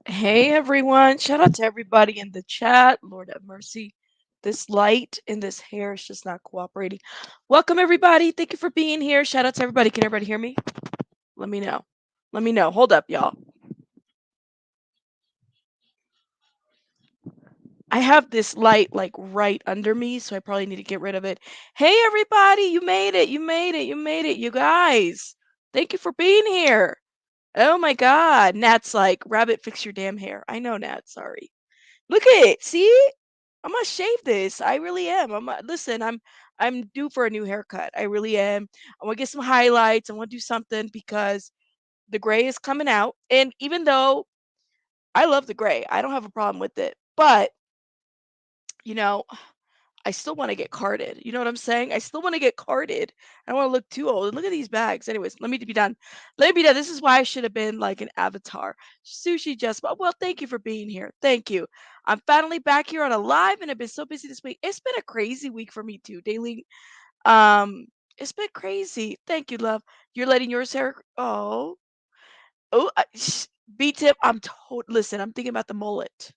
Hey everyone, shout out to everybody in the chat. Lord have mercy. This light and this hair is just not cooperating. Welcome everybody. Thank you for being here. Shout out to everybody. Can everybody hear me? Let me know. Let me know. Hold up, y'all. I have this light like right under me, so I probably need to get rid of it. Hey everybody, you made it. You made it. You made it. You guys. Thank you for being here. Oh my god. Nat's like, "Rabbit, fix your damn hair." I know, Nat, sorry. Look at it. See? I'm gonna shave this. I really am. Listen. I'm due for a new haircut. I really am. I want to get some highlights. I want to do something because the gray is coming out. And even though I love the gray, I don't have a problem with it. But you know, I still want to get carded. You know what I'm saying? I still want to get carded. I don't want to look too old. And look at these bags. Anyways, let me be done. Let me be done. This is why I should have been like an avatar. Sushi just well, thank you for being here. Thank you. I'm finally back here on a live and I've been so busy this week. It's been a crazy week for me too. Daily. Um, it's been crazy. Thank you, love. You're letting yours hair. Oh, B tip. Listen, I'm thinking about the mullet.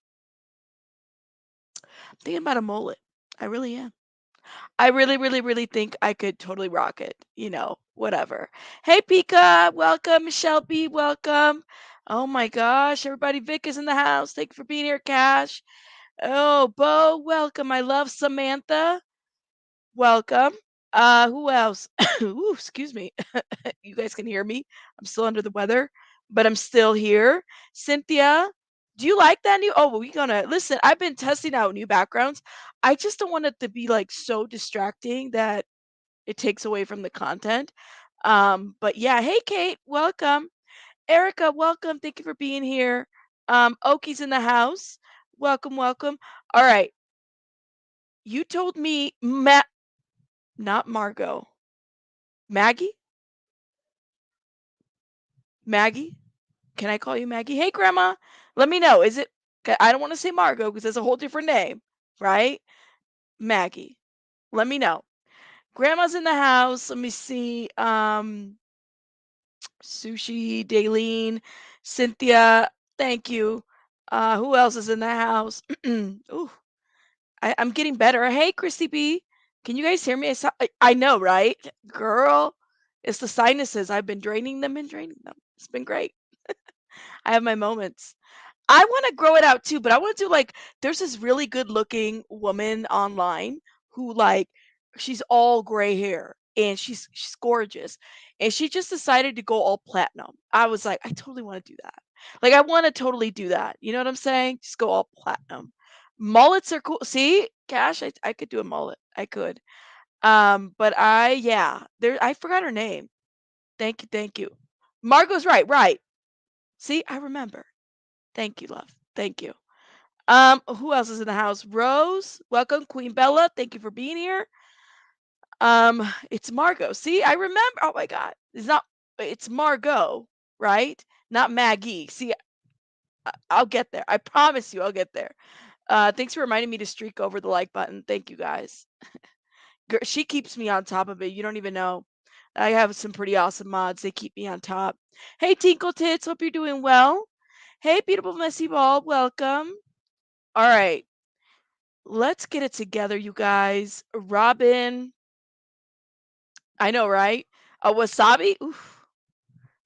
I'm thinking about a mullet. I really am. I really, really, really think I could totally rock it. Whatever. Hey, Pika, welcome. Michelle B, welcome. Oh my gosh, everybody. Vic is in the house. Thank you for being here, Cash. Oh, Bo, welcome. I love Samantha. Welcome. Who else? Ooh, excuse me. You guys can hear me. I'm still under the weather, but I'm still here. Cynthia, do you like that new? Oh, we gonna listen. I've been testing out new backgrounds. I just don't want it to be like so distracting that it takes away from the content. But yeah, hey Kate, welcome. Erica, welcome. Thank you for being here. Oki's in the house. Welcome, welcome. All right. You told me not Margot. Maggie? Maggie? Can I call you Maggie? Hey grandma. Let me know. Is it I don't want to say Margot because there's a whole different name, right? Maggie. Let me know. Grandma's in the house. Let me see. Sushi, Daleen, Cynthia, thank you. Who else is in the house? Ooh, I'm getting better. Hey, Christy B, can you guys hear me? I know, right? Girl, it's the sinuses. I've been draining them and draining them. It's been great. I have my moments. I want to grow it out too, but I want to do like there's this really good looking woman online who like she's all gray hair and she's gorgeous and she just decided to go all platinum. I was like, I totally want to do that. Like I want to totally do that. You know what I'm saying? Just go all platinum. Mullets are cool. See, Cash, I could do a mullet. I could. But yeah, there I forgot her name. Thank you, thank you. Margot's right, right. See, I remember. Thank you, love. Thank you. Who else is in the house? Rose, welcome. Queen Bella, thank you for being here. It's Margot. See, I remember. Oh my God, it's Margot, right? Not Maggie. See, I'll get there. I promise you, I'll get there. Thanks for reminding me to streak over the like button. Thank you guys. She keeps me on top of it. You don't even know. I have some pretty awesome mods. They keep me on top. Hey, Tinkle Tits. Hope you're doing well. Hey, beautiful messy ball. Welcome. All right. Let's get it together, you guys. Robin, I know, right? A wasabi? Oof,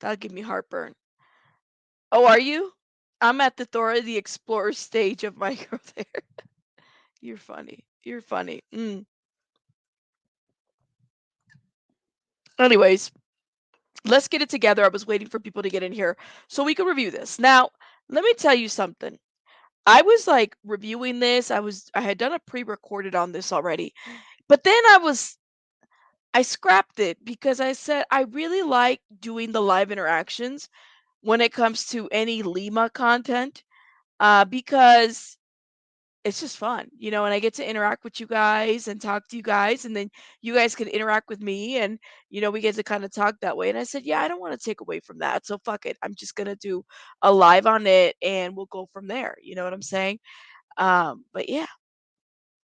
that'll give me heartburn. Oh, are you? I'm at the Thora the Explorer stage of my growth there. You're funny. You're funny. Anyways, let's get it together. I was waiting for people to get in here so we can review this. Now, let me tell you something. I was like reviewing this. I had done a pre-recorded on this already. But then I scrapped it because I said I really like doing the live interactions when it comes to any Lima content, because it's just fun, and I get to interact with you guys and talk to you guys, and then you guys can interact with me, and we get to kind of talk that way. And I said, yeah, I don't want to take away from that, so fuck it. I'm just gonna do a live on it, and we'll go from there. You know what I'm saying? But yeah,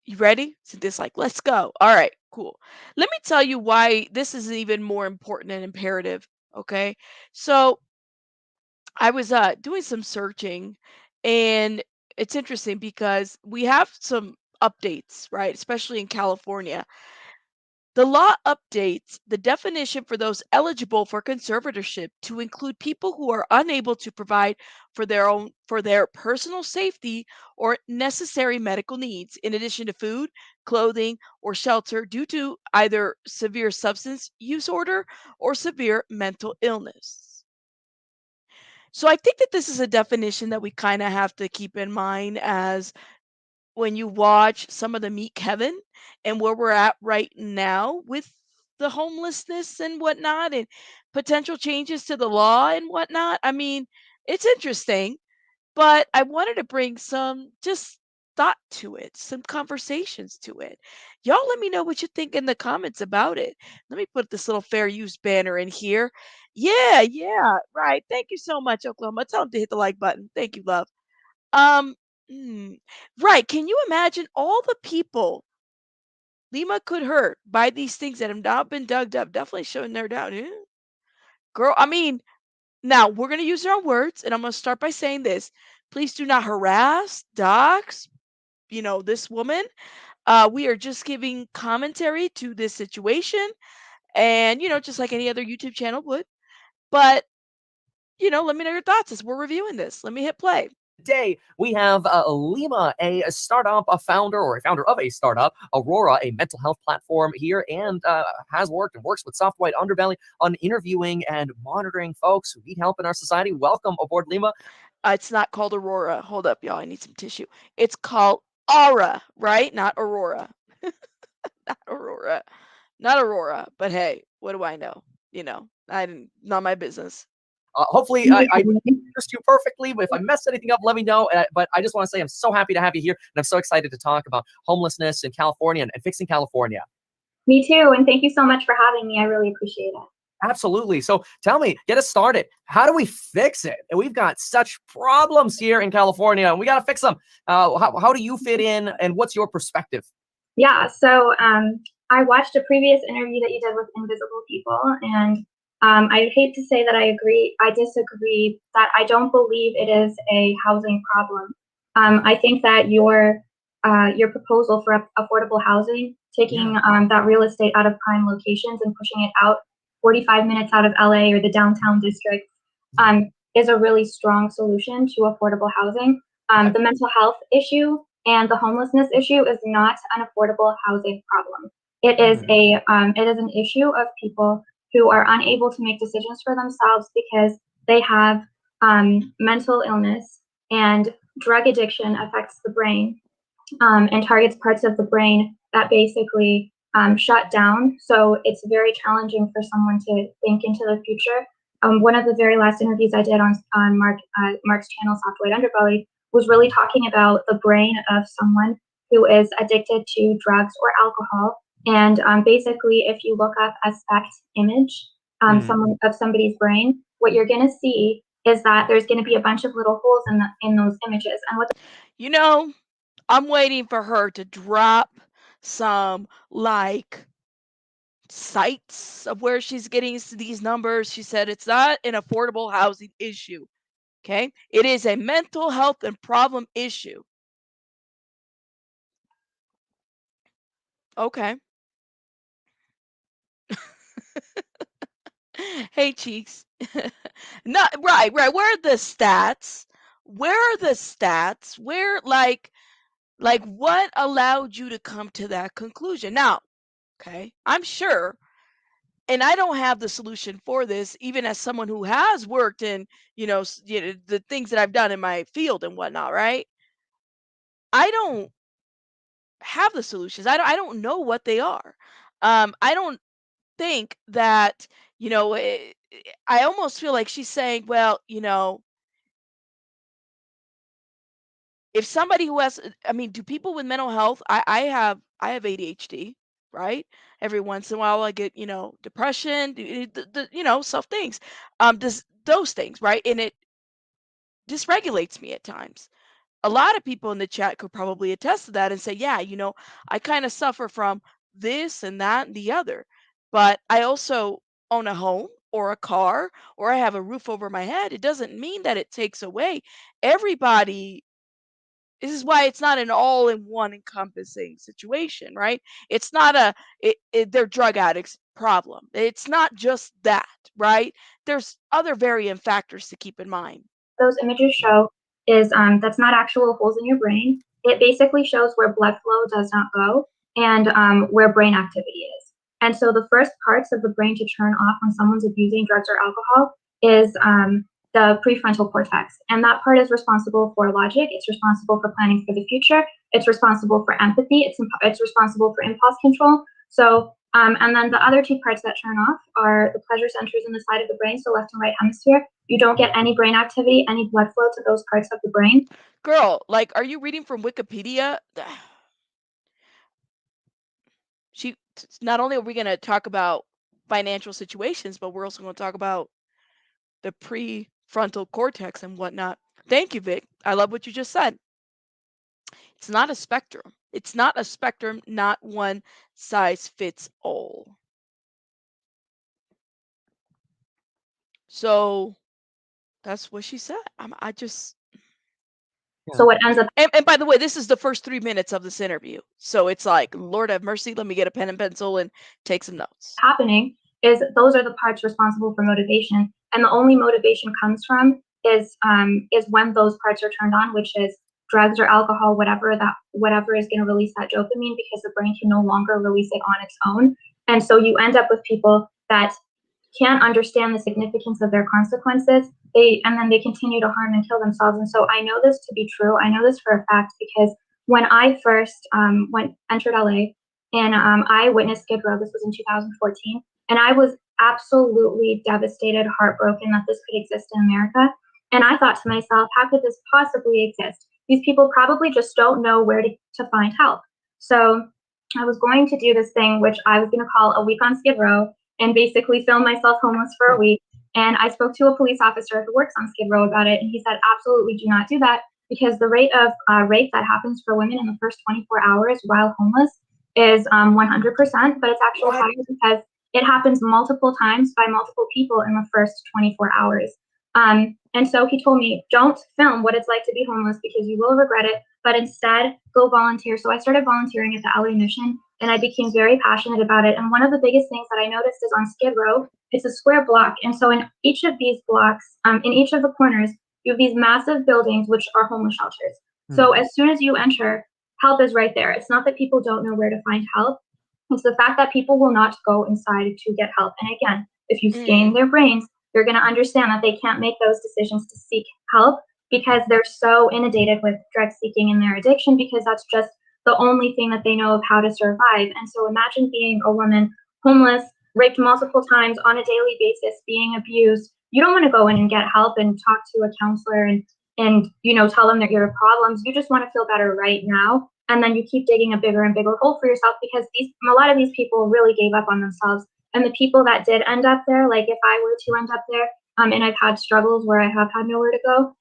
you ready? So this like, let's go. All right, cool. Let me tell you why this is even more important and imperative. Okay, so I was doing some searching And it's interesting because we have some updates, right? Especially in California. The law updates the definition for those eligible for conservatorship to include people who are unable to provide for their personal safety or necessary medical needs in addition to food, clothing, or shelter due to either severe substance use order or severe mental illness. So I think that this is a definition that we kind of have to keep in mind as when you watch some of the Meet Kevin and where we're at right now with the homelessness and whatnot and potential changes to the law and whatnot. I mean, it's interesting, but I wanted to bring some just thought to it, some conversations to it. Y'all let me know what you think in the comments about it. Let me put this little fair use banner in here. Yeah, yeah, right. Thank you so much, Oklahoma. Tell them to hit the like button. Thank you, love. Um, mm, right. Can you imagine all the people Lima could hurt by these things that have not been dug up? Definitely showing their doubt. Eh? Girl, I mean, now we're going to use our words, and I'm going to start by saying this. Please do not harass, dox, this woman. We are just giving commentary to this situation, and, just like any other YouTube channel would. But, let me know your thoughts as we're reviewing this. Let me hit play. Today, we have Lima, a startup, a founder or a founder of a startup, Aurora, a mental health platform here, and has worked and works with Soft White Underbelly on interviewing and monitoring folks who need help in our society. Welcome aboard, Lima. It's not called Aurora. Hold up, y'all. I need some tissue. It's called Aura, right? Not Aurora. Not Aurora. Not Aurora. But hey, what do I know? I didn't. Not my business. Hopefully, I introduced you perfectly. But if I messed anything up, let me know. But I just want to say I'm so happy to have you here, and I'm so excited to talk about homelessness in California and fixing California. Me too, and thank you so much for having me. I really appreciate it. Absolutely. So tell me, get us started. How do we fix it? We've got such problems here in California, and we got to fix them. How do you fit in, and what's your perspective? Yeah, so I watched a previous interview that you did with Invisible People, and I hate to say that I disagree, that I don't believe it is a housing problem. I think that your proposal for affordable housing, taking that real estate out of prime locations and pushing it out 45 minutes out of LA or the downtown district, is a really strong solution to affordable housing. The mental health issue and the homelessness issue is not an affordable housing problem. It is an issue of people who are unable to make decisions for themselves because they have mental illness, and drug addiction affects the brain and targets parts of the brain that basically shut down. So it's very challenging for someone to think into the future. One of the very last interviews I did on Mark's channel, Soft White Underbelly, was really talking about the brain of someone who is addicted to drugs or alcohol. And basically, if you look up a SPECT image of somebody's brain, what you're going to see is that there's going to be a bunch of little holes in those images. And I'm waiting for her to drop some sites of where she's getting these numbers. She said it's not an affordable housing issue. Okay? It is a mental health and problem issue. Okay. Hey, Cheeks. Not right. Where are the stats? Where are the stats? Where what allowed you to come to that conclusion? Now, okay, I'm sure, and I don't have the solution for this, even as someone who has worked in, the things that I've done in my field and whatnot, right? I don't have the solutions. I don't know what they are. I don't think that, I almost feel like she's saying, well, if somebody who has, I mean, do people with mental health, I have ADHD, right? Every once in a while I get, depression, self things, those things, right? And it dysregulates me at times. A lot of people in the chat could probably attest to that and say, yeah, I kind of suffer from this and that and the other. But I also own a home. or a car or I have a roof over my head, it doesn't mean that it takes away. Everybody, this is why it's not an all in one encompassing situation, right? It's not they're drug addicts problem. It's not just that, right? There's other variant factors to keep in mind. Those images show is that's not actual holes in your brain. It basically shows where blood flow does not go and where brain activity is. And so the first parts of the brain to turn off when someone's abusing drugs or alcohol is the prefrontal cortex. And that part is responsible for logic. It's responsible for planning for the future. It's responsible for empathy. It's responsible for impulse control. So and then the other two parts that turn off are the pleasure centers in the side of the brain, so left and right hemisphere. You don't get any brain activity, any blood flow to those parts of the brain. Girl, like, are you reading from Wikipedia? Not only are we going to talk about financial situations, but we're also going to talk about the prefrontal cortex and whatnot. Thank you, Vic. I love what you just said. It's not a spectrum. It's not a spectrum, not one size fits all. So that's what she said. I just. So what ends up. And by the way, this is the first 3 minutes of this interview. So it's like, Lord have mercy, let me get a pen and pencil and take some notes. Happening is those are the parts responsible for motivation. And the only motivation comes from is when those parts are turned on, which is drugs or alcohol, whatever is going to release that dopamine, because the brain can no longer release it on its own. And so you end up with people that can't understand the significance of their consequences. And then they continue to harm and kill themselves. And so I know this to be true. I know this for a fact because when I first entered LA and I witnessed Skid Row, this was in 2014, and I was absolutely devastated, heartbroken that this could exist in America. And I thought to myself, how could this possibly exist? These people probably just don't know where to find help. So I was going to do this thing, which I was going to call a week on Skid Row, and basically film myself homeless for a week. And I spoke to a police officer who works on Skid Row about it, and he said, absolutely do not do that, because the rate of rape that happens for women in the first 24 hours while homeless is 100%, but it's actually higher because it happens multiple times by multiple people in the first 24 hours. And so he told me, don't film what it's like to be homeless because you will regret it, but instead go volunteer. So I started volunteering at the LA Mission, and I became very passionate about it. And one of the biggest things that I noticed is on Skid Row, it's a square block. And so in each of these blocks, in each of the corners, you have these massive buildings, which are homeless shelters. So as soon as you enter, help is right there. It's not that people don't know where to find help. It's the fact that people will not go inside to get help. And again, if you scan their brains, you're going to understand that they can't make those decisions to seek help because they're so inundated with drug seeking and their addiction, because that's just the only thing that they know of how to survive. And so imagine being a woman homeless, raped multiple times on a daily basis, being abused. You don't want to go in and get help and talk to a counselor and tell them that your problems. You just want to feel better right now. And then you keep digging a bigger and bigger hole for yourself because a lot of these people really gave up on themselves. And the people that did end up there, like if I were to end up there, and I've had struggles where I have had nowhere to go.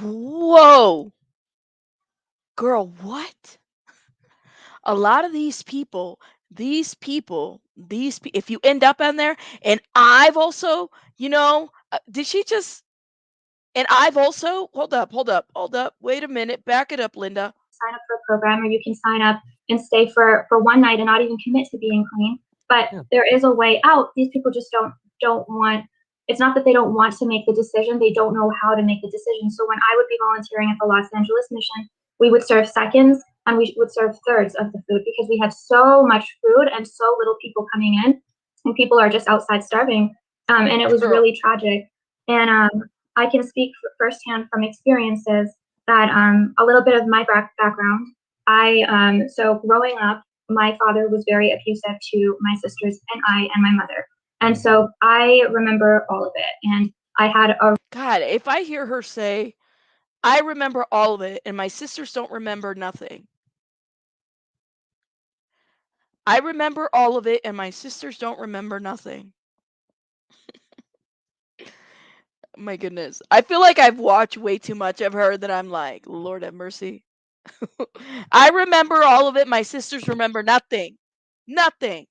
Whoa. Girl, what? A lot of these people, if you end up in there, and I've also, did she just, and I've also, hold up, wait a minute, back it up, Linda. Sign up for a program, or you can sign up and stay for one night and not even commit to being clean. But there is a way out. These people just don't want. It's not that they don't want to make the decision; they don't know how to make the decision. So when I would be volunteering at the Los Angeles Mission, we would serve seconds and we would serve thirds of the food because we had so much food and so little people coming in, and people are just outside starving. And it was really tragic. And I can speak firsthand from experiences that a little bit of my background. So growing up, my father was very abusive to my sisters and I and my mother. And so I remember all of it. And I had a God, if I hear her say, I remember all of it and my sisters don't remember nothing. I remember all of it and my sisters don't remember nothing. My goodness. I feel like I've watched way too much of her that I'm like, Lord have mercy. I remember all of it. My sisters remember nothing. Nothing.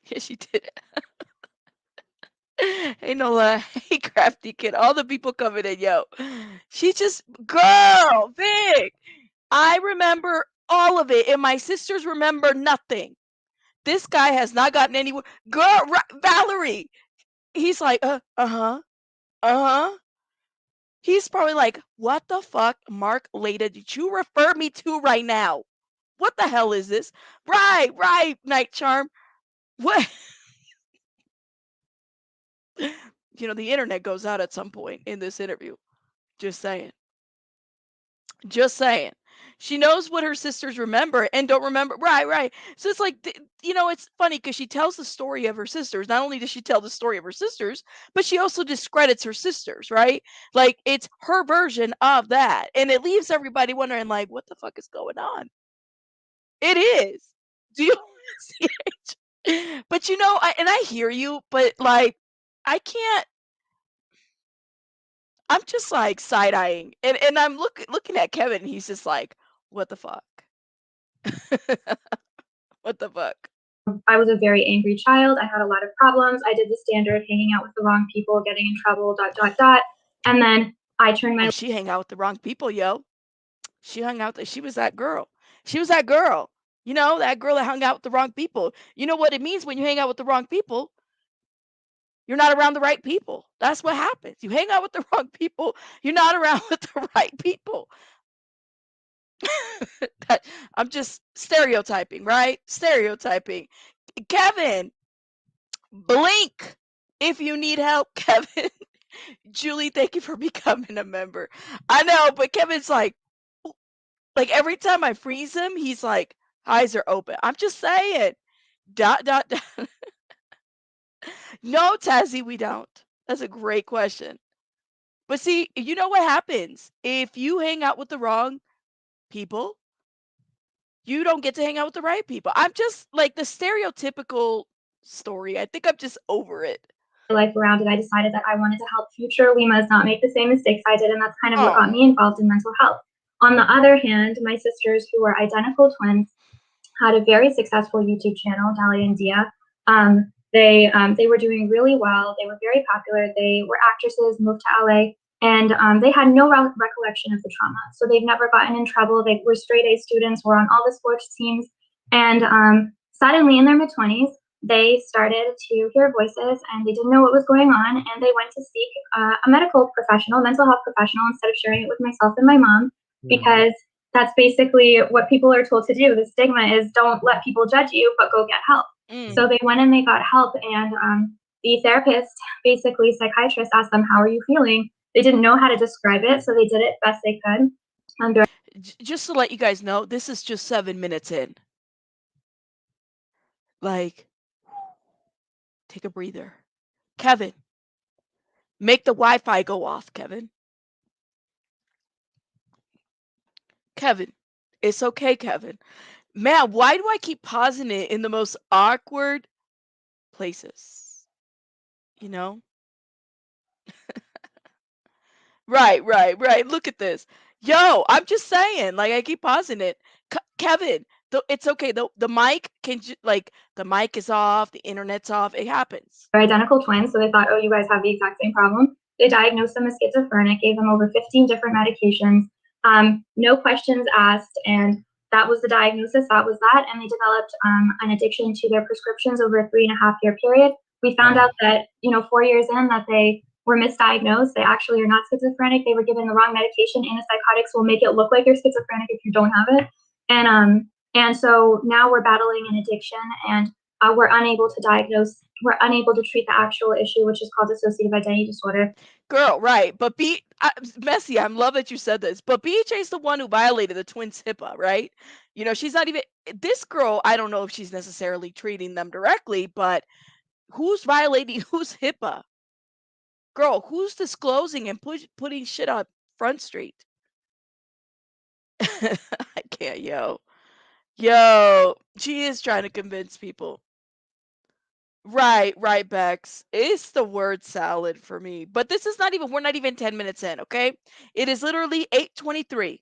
Yeah, she did. Hey Nola, hey crafty kid, all the people coming in, yo. She just, girl, big. I remember all of it, and my sisters remember nothing. This guy has not gotten anywhere. Girl, Valerie, he's like, uh-huh, uh-huh. He's probably like, what the fuck, Mark Leda, did you refer me to right now? What the hell is this? Right, Night Charm. What? The internet goes out at some point in this interview. Just saying. Just saying. She knows what her sisters remember and don't remember. Right. So it's like, it's funny because she tells the story of her sisters. Not only does she tell the story of her sisters, but she also discredits her sisters, right? Like, it's her version of that. And it leaves everybody wondering, like, what the fuck is going on? It is. Do you see it? But and I hear you, but like, I can't. I'm just like side eyeing, and I'm looking at Kevin. And he's just like, what the fuck? What the fuck? I was a very angry child. I had a lot of problems. I did the standard hanging out with the wrong people, getting in trouble, dot, dot, dot. And then I turned Oh, my she hang out with the wrong people, yo. She hung out. She was that girl. She was that girl. That girl that hung out with the wrong people. You know what it means when you hang out with the wrong people? You're not around the right people. That's what happens. You hang out with the wrong people. You're not around with the right people. I'm just stereotyping, right? Stereotyping. Kevin, blink if you need help, Kevin. Julie, thank you for becoming a member. I know, but Kevin's like every time I freeze him, he's like, eyes are open. I'm just saying. Dot, dot, dot. No, Tazzy, we don't. That's a great question. But see, you know what happens? If you hang out with the wrong people, you don't get to hang out with the right people. I'm just like the stereotypical story. I think I'm just over it. life around it, I decided that I wanted to help future Limas not make the same mistakes I did, and that's kind of what got Oh, me involved in mental health. On the other hand, my sisters, who were identical twins, had a very successful YouTube channel, Dahlia and Dia. They were doing really well. They were very popular. They were actresses, moved to LA, and they had no recollection of the trauma. So they've never gotten in trouble. They were straight A students, were on all the sports teams, and suddenly in their mid-20s, they started to hear voices and they didn't know what was going on, and they went to seek a medical professional, mental health professional, instead of sharing it with myself and my mom, because that's basically what people are told to do. The stigma is don't let people judge you, but go get help. So they went and they got help, and the therapist, basically psychiatrist, asked them, how are you feeling? They didn't know how to describe it, so they did it best they could. just to let you guys know, this is just 7 minutes in. Like, take a breather. Kevin, make the Wi-Fi go off, Kevin. Kevin, it's okay, Kevin. Man, why do I keep pausing it in the most awkward places? You know? Right. Look at this. Yo, I'm just saying, like I keep pausing it. Kevin, it's okay. The mic like the mic is off, the internet's off. It happens. They're identical twins, so they thought, oh, you guys have the exact same problem. They diagnosed them as schizophrenic, gave them over 15 different medications, no questions asked, and that was the diagnosis. That was that, and they developed an addiction to their prescriptions over a 3.5-year period. We found out that 4 years in that they were misdiagnosed. They actually are not schizophrenic. They were given the wrong medication. Antipsychotics will make it look like you're schizophrenic if you don't have it, and so now we're battling an addiction, and we're unable to diagnose, we're unable to treat the actual issue, which is called dissociative identity disorder. Girl, right. But Messy, I'm love that you said this. But BHA is the one who violated the twins' HIPAA, right? She's not even this girl. I don't know if she's necessarily treating them directly, but who's violating whose HIPAA? Girl, who's disclosing and putting shit on Front Street? I can't, yo. Yo, she is trying to convince people. Right, Bex. It's the word salad for me. But this is we're not even 10 minutes in, okay? It is literally 8:23.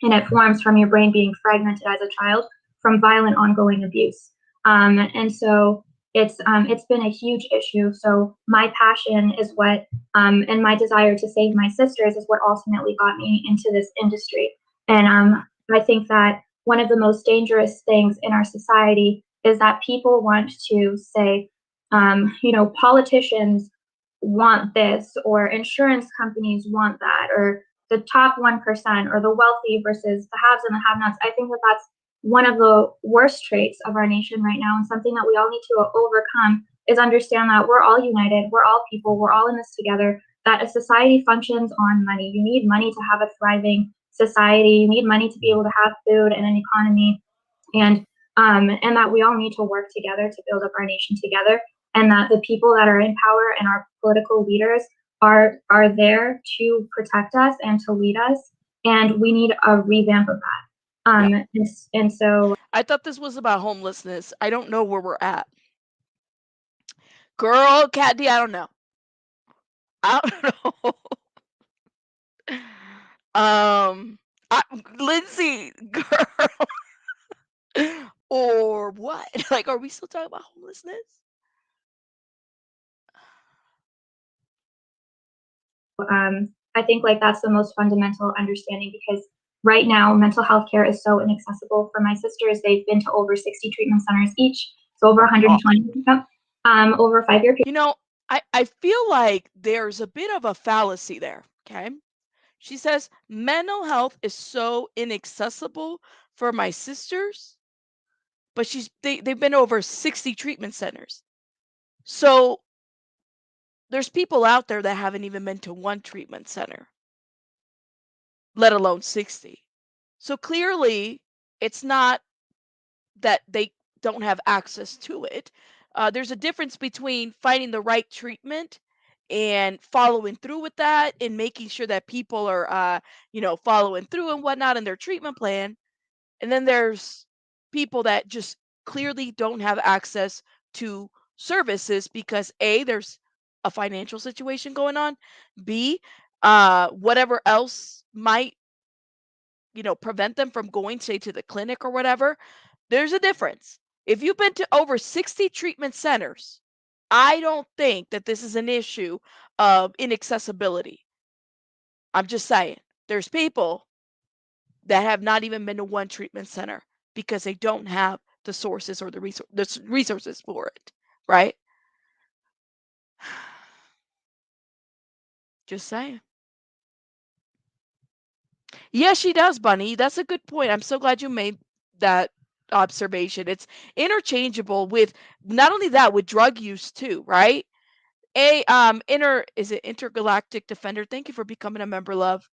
And it forms from your brain being fragmented as a child from violent ongoing abuse. And so it's been a huge issue. So my passion is what and my desire to save my sisters is what ultimately got me into this industry. And I think that one of the most dangerous things in our society is that people want to say, politicians want this, or insurance companies want that, or the top 1% or the wealthy versus the haves and the have nots. I think that that's one of the worst traits of our nation right now, and something that we all need to overcome is understand that we're all united, we're all people, we're all in this together, that a society functions on money. You need money to have a thriving society, you need money to be able to have food and an economy, and that we all need to work together to build up our nation together, and that the people that are in power and our political leaders are there to protect us and to lead us, and we need a revamp of that. And so I thought this was about homelessness. I don't know where we're at. Girl, Cat D, I don't know. I don't know. I, Lindsay, girl, or what? Like, are we still talking about homelessness? I think like that's the most fundamental understanding, because right now mental health care is so inaccessible. For my sisters, they've been to over 60 treatment centers each, so over 120 over a 5-year period. You know, I feel like there's a bit of a fallacy there. Okay. She says mental health is so inaccessible for my sisters, but they've been over 60 treatment centers. So there's people out there that haven't even been to one treatment center, let alone 60. So clearly, it's not that they don't have access to it. There's a difference between finding the right treatment and following through with that and making sure that people are, following through and whatnot in their treatment plan. And then there's people that just clearly don't have access to services because A, there's a financial situation going on. B, whatever else might, prevent them from going, say, to the clinic or whatever. There's a difference. If you've been to over 60 treatment centers, I don't think that this is an issue of inaccessibility. I'm just saying. There's people that have not even been to one treatment center because they don't have the sources or the resources for it, right? Just saying. Yes, she does, Bunny. That's a good point. I'm so glad you made that observation. It's interchangeable with not only that, with drug use too, right? Is it Intergalactic Defender? Thank you for becoming a member, love.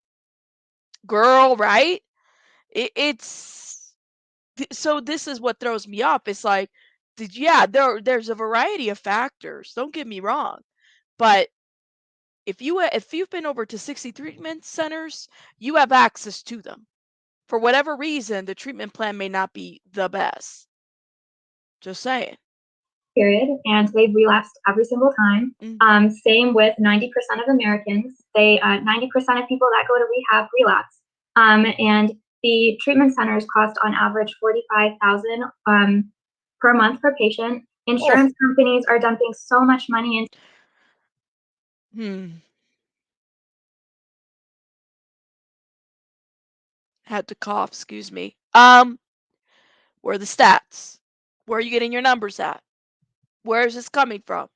Girl, right? It's so this is what throws me off. It's like, yeah, there's a variety of factors. Don't get me wrong, but if you've been over to 60 treatment centers, you have access to them. For whatever reason, the treatment plan may not be the best. Just saying. Period, and they've relapsed every single time. Same with 90% of Americans. 90% of people that go to rehab relapse. And the treatment centers cost on average $45,000 per month per patient. Insurance companies are dumping so much money into. Had to cough, excuse me. Where are the stats? Where are you getting your numbers at? Where is this coming from?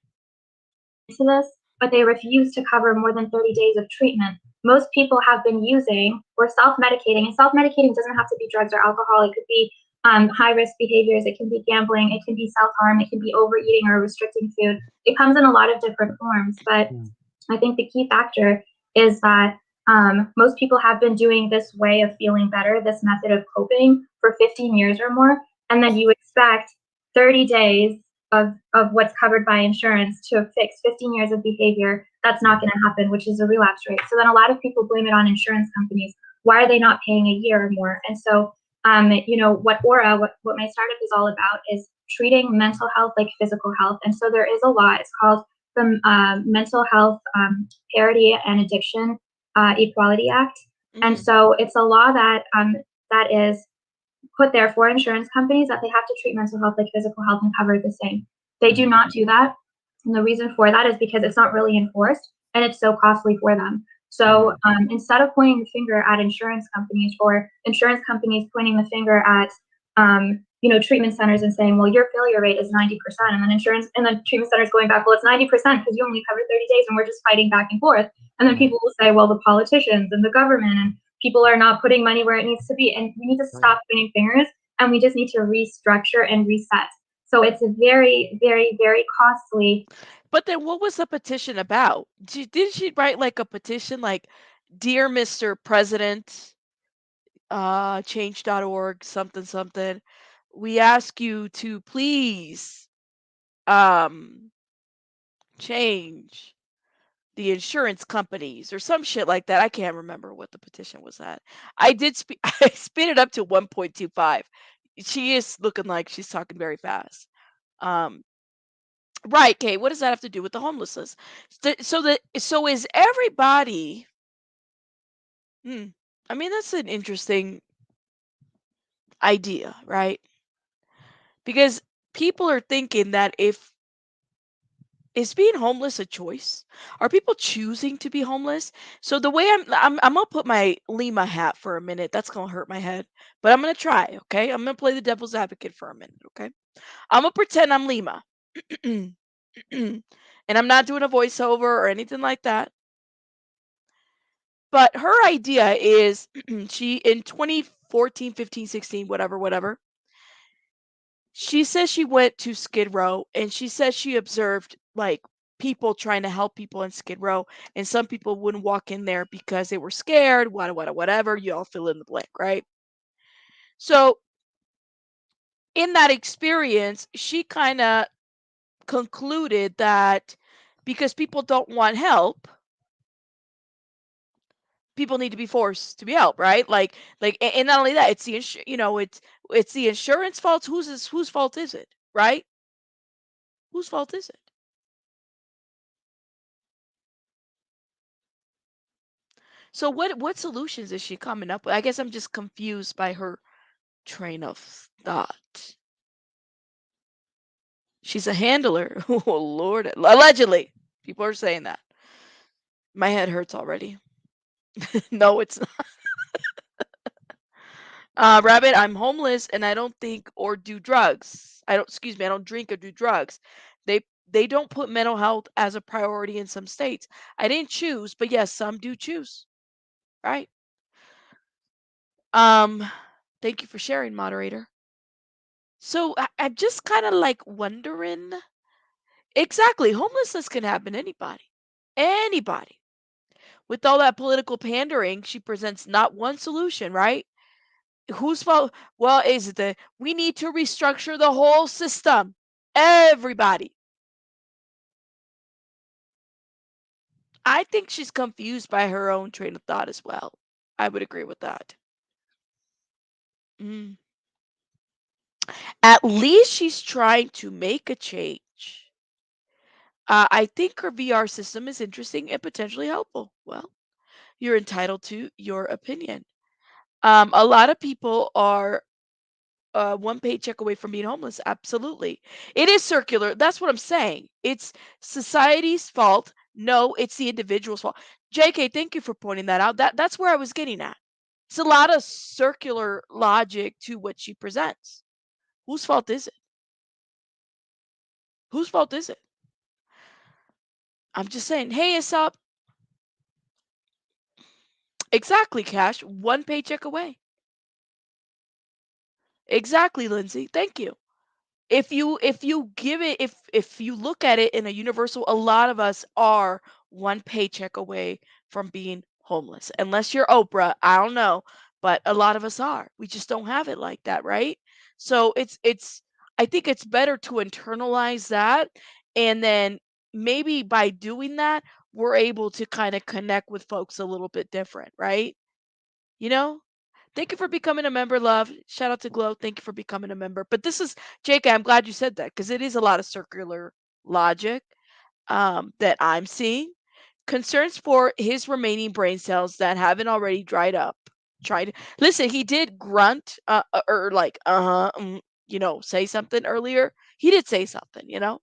This, but they refuse to cover more than 30 days of treatment. Most people have been using or self-medicating, and self-medicating doesn't have to be drugs or alcohol. It could be high-risk behaviors. It can be gambling. It can be self-harm. It can be overeating or restricting food. It comes in a lot of different forms, but I think the key factor is that most people have been doing this way of feeling better, this method of coping for 15 years or more, and then you expect 30 days of what's covered by insurance to fix 15 years of behavior. That's not going to happen, which is a relapse rate. So then a lot of people blame it on insurance companies. Why are they not paying a year or more? And so, what Aura, what my startup is all about is treating mental health like physical health. And so there is a law. It's called the Mental Health Parity and Addiction Equality Act. And so it's a law that that is put there for insurance companies, that they have to treat mental health like physical health and cover it the same. They do not do that. And the reason for that is because it's not really enforced and it's so costly for them. So instead of pointing the finger at insurance companies or insurance companies pointing the finger at treatment centers and saying, well, your failure rate is 90%, and then treatment centers going back, well, it's 90% because you only covered 30 days, and we're just fighting back and forth. And then people will say, well, the politicians and the government and people are not putting money where it needs to be, and we need to stop pointing fingers, and we just need to restructure and reset. So it's a very, very, very costly. But then what was the petition about? Didn't she write like a petition like, "Dear Mr. President, change.org, something, something. We ask you to please um, change the insurance companies," or some shit like that. I can't remember what the petition was at. I did I sped it up to 1.25. She is looking like she's talking very fast. Um, right, Kate, what does that have to do with the homelessness? So is everybody hmm, I mean, that's an interesting idea, right? Because people are thinking that if is being homeless a choice? Are people choosing to be homeless? So the way I'm gonna put my Lima hat for a minute. That's gonna hurt my head, but I'm gonna try. Okay, I'm gonna play the devil's advocate for a minute. Okay, I'm gonna pretend I'm Lima, and I'm not doing a voiceover or anything like that. But her idea is she in 2014, 15, 16, whatever, whatever. She says she went to Skid Row and she says she observed like people trying to help people in Skid Row, and some people wouldn't walk in there because they were scared, whatever. You all fill in the blank, right? So in that experience, she kind of concluded that because people don't want help, people need to be forced to be helped, right? And not only that, it's it's the insurance fault. Whose fault is it, right? Whose fault is it? So what solutions is she coming up with? I guess I'm just confused by her train of thought. She's a handler. Oh Lord, allegedly. People are saying that. My head hurts already. No, it's not. Rabbit, I'm homeless and I don't think or do drugs. I don't, excuse me, I don't drink or do drugs. They don't put mental health as a priority in some states. I didn't choose, but yes, some do choose, right? Um, thank you for sharing, moderator. So I'm just kind of like wondering. Exactly, homelessness can happen to anybody. Anybody. With all that political pandering, she presents not one solution, right? Whose fault? Well, is it the we need to restructure the whole system? Everybody. I think she's confused by her own train of thought as well. I would agree with that. Mm. At least she's trying to make a change. I think her VR system is interesting and potentially helpful. Well, you're entitled to your opinion. A lot of people are one paycheck away from being homeless. Absolutely. It is circular. That's what I'm saying. It's society's fault. No, it's the individual's fault. JK, thank you for pointing that out. That's where I was getting at. It's a lot of circular logic to what she presents. Whose fault is it? Whose fault is it? I'm just saying, hey, it's up. Exactly, Cash. One paycheck away. Exactly, Lindsay. Thank you. If you give it if you look at it in a universal, a lot of us are one paycheck away from being homeless. Unless you're Oprah, I don't know, but a lot of us are. We just don't have it like that, right? So it's I think it's better to internalize that, and then maybe by doing that, we're able to kind of connect with folks a little bit different, right? You know? Thank you for becoming a member, love. Shout out to Glow. Thank you for becoming a member. But this is Jake. I'm glad you said that because it is a lot of circular logic that I'm seeing. Concerns for his remaining brain cells that haven't already dried up. Tried. Listen, he did grunt or like say something earlier. He did say something.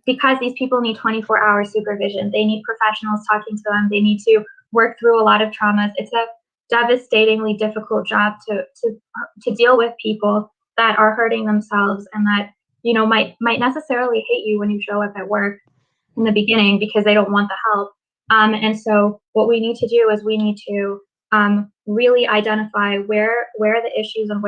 because these people need 24-hour supervision. They need professionals talking to them. They need to work through a lot of traumas. It's a devastatingly difficult job to deal with people that are hurting themselves and that might necessarily hate you when you show up at work in the beginning because they don't want the help. And so what we need to do is we need to really identify where are the issues and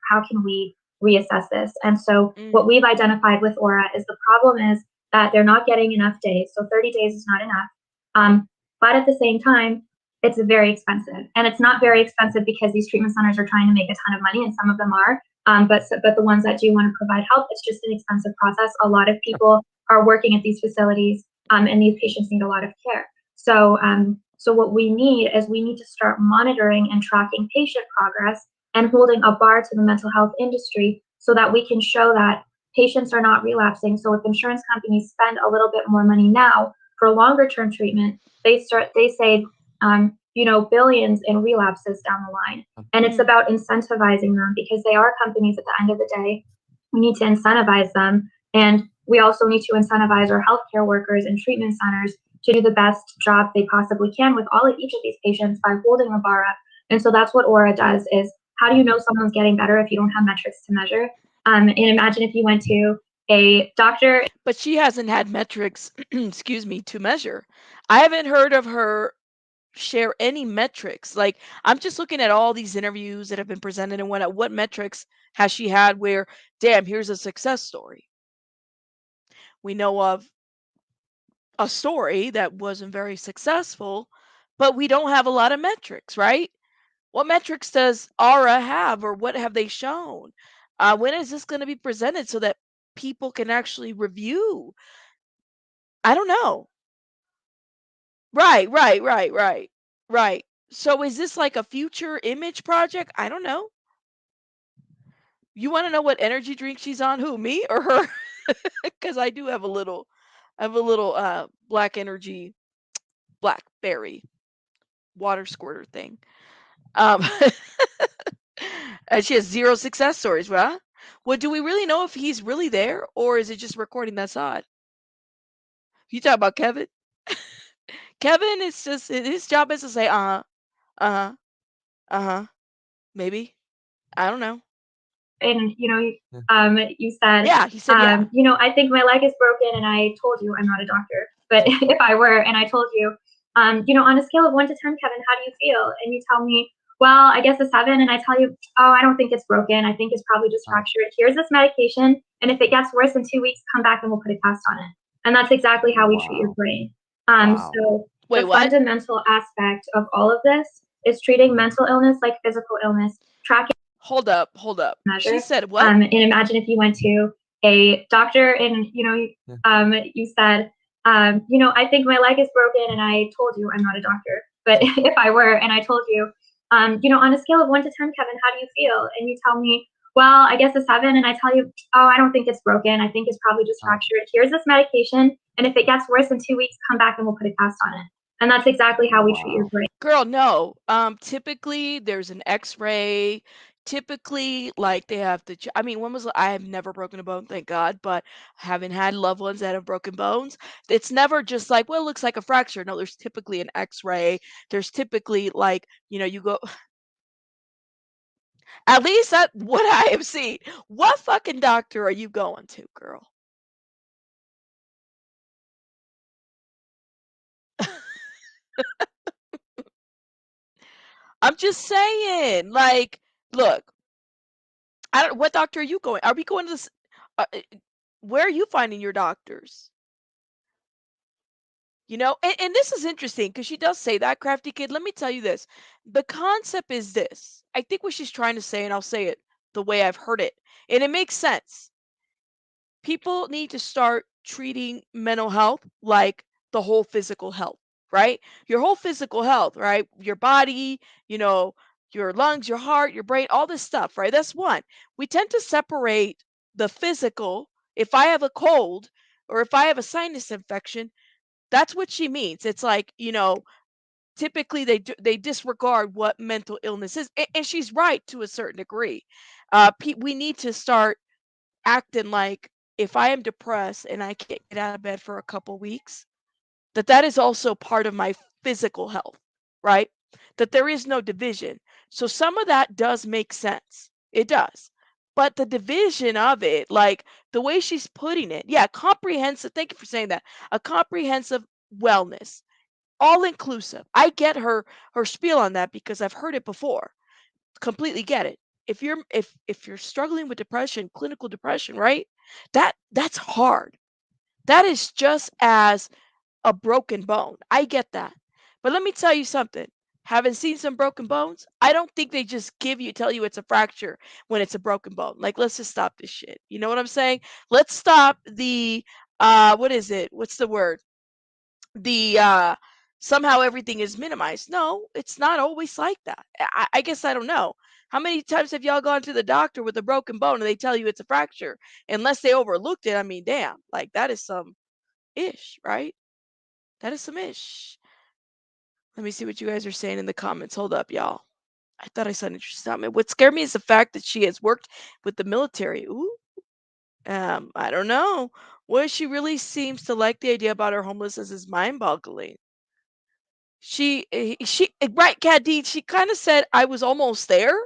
how can we reassess this. And so what we've identified with Aura is the problem is that they're not getting enough days. So 30 days is not enough. But at the same time, it's very expensive. And it's not very expensive because these treatment centers are trying to make a ton of money, and some of them are. But the ones that do want to provide help, it's just an expensive process. A lot of people are working at these facilities, and these patients need a lot of care. So what we need is we need to start monitoring and tracking patient progress and holding a bar to the mental health industry so that we can show that patients are not relapsing. So if insurance companies spend a little bit more money now for longer term treatment, they save billions in relapses down the line. And it's about incentivizing them because they are companies at the end of the day. We need to incentivize them. And we also need to incentivize our healthcare workers and treatment centers to do the best job they possibly can with each of these patients by holding the bar up. And so that's what Aura does is how do you know someone's getting better if you don't have metrics to measure? And imagine if you went to a doctor. But she hasn't had metrics, excuse me, to measure. I haven't heard of her share any metrics. Like, I'm just looking at all these interviews that have been presented and what metrics has she had where, damn, here's a success story. We know of a story that wasn't very successful, but we don't have a lot of metrics, right? What metrics does Aura have, or what have they shown? When is this going to be presented so that people can actually review? I don't know. Right. So is this like a future image project? I don't know. You want to know what energy drink she's on? Who, me or her? Because I have a little black energy, blackberry water squirter thing. Um, and she has zero success stories, right? Well, do we really know if he's really there or is it just recording that side? You talk about Kevin? Kevin is just his job is to say uh-huh, uh-huh, maybe. I don't know. And Yeah. you said, Yeah, he said yeah. I think my leg is broken, and I told you I'm not a doctor, but if I were, and I told you, on a scale of 1 to 10, Kevin, how do you feel? And you tell me, well, I guess a 7, and I tell you, oh, I don't think it's broken. I think it's probably just fractured. Here's this medication, and if it gets worse in 2 weeks, come back and we'll put a cast on it. And that's exactly how we treat your brain. Wow. So Wait, the what? fundamental aspect of all of this is treating mental illness like physical illness, tracking Hold up. She measure. said what? And imagine if you went to a doctor and you said, I think my leg is broken, and I told you I'm not a doctor, but if I were, and I told you, on a scale of 1 to 10, Kevin, how do you feel? And you tell me, well, I guess a 7, and I tell you, oh, I don't think it's broken. I think it's probably just fractured. Here's this medication, and if it gets worse in 2 weeks, come back and we'll put a cast on it. And that's exactly how we treat your brain. Girl, no. Typically there's an X-ray. Typically, like they have to. I mean, I have never broken a bone, thank God, but haven't had loved ones that have broken bones. It's never just like, well, it looks like a fracture. No, there's typically an X-ray. There's typically like, you go. At least that what I have seen. What fucking doctor are you going to, girl? I'm just saying, like, look, I don't. What doctor are you going? Are we going to this? Where are you finding your doctors? And this is interesting because she does say that, crafty kid. Let me tell you this. The concept is this. I think what she's trying to say, and I'll say it the way I've heard it, and it makes sense. People need to start treating mental health like the whole physical health, right? Your whole physical health, right? Your body, your lungs, your heart, your brain, all this stuff, right? That's one. We tend to separate the physical. If I have a cold or if I have a sinus infection, that's what she means. It's like, typically they disregard what mental illness is. And she's right to a certain degree. We need to start acting like if I am depressed and I can't get out of bed for a couple weeks, that is also part of my physical health, right? That there is no division. So some of that does make sense. It does. But the division of it, like the way she's putting it, yeah, comprehensive. Thank you for saying that. A comprehensive wellness, all inclusive. I get her spiel on that because I've heard it before. Completely get it. If you're struggling with depression, clinical depression, right? That's hard. That is just as a broken bone. I get that. But let me tell you something. Having seen some broken bones, I don't think they just tell you it's a fracture when it's a broken bone. Like, let's just stop this shit. You know what I'm saying? Let's stop the what is it? What's the word? The somehow everything is minimized. No, it's not always like that. I guess I don't know. How many times have y'all gone to the doctor with a broken bone and they tell you it's a fracture? Unless they overlooked it, I mean, damn, like that is some ish, right? That is some ish. Let me see what you guys are saying in the comments. Hold up, y'all. I thought I saw an interesting comment. What scared me is the fact that she has worked with the military. Ooh, I don't know. What she really seems to like the idea about her homelessness is mind-boggling. Right, Cadiz, she kind of said I was almost there.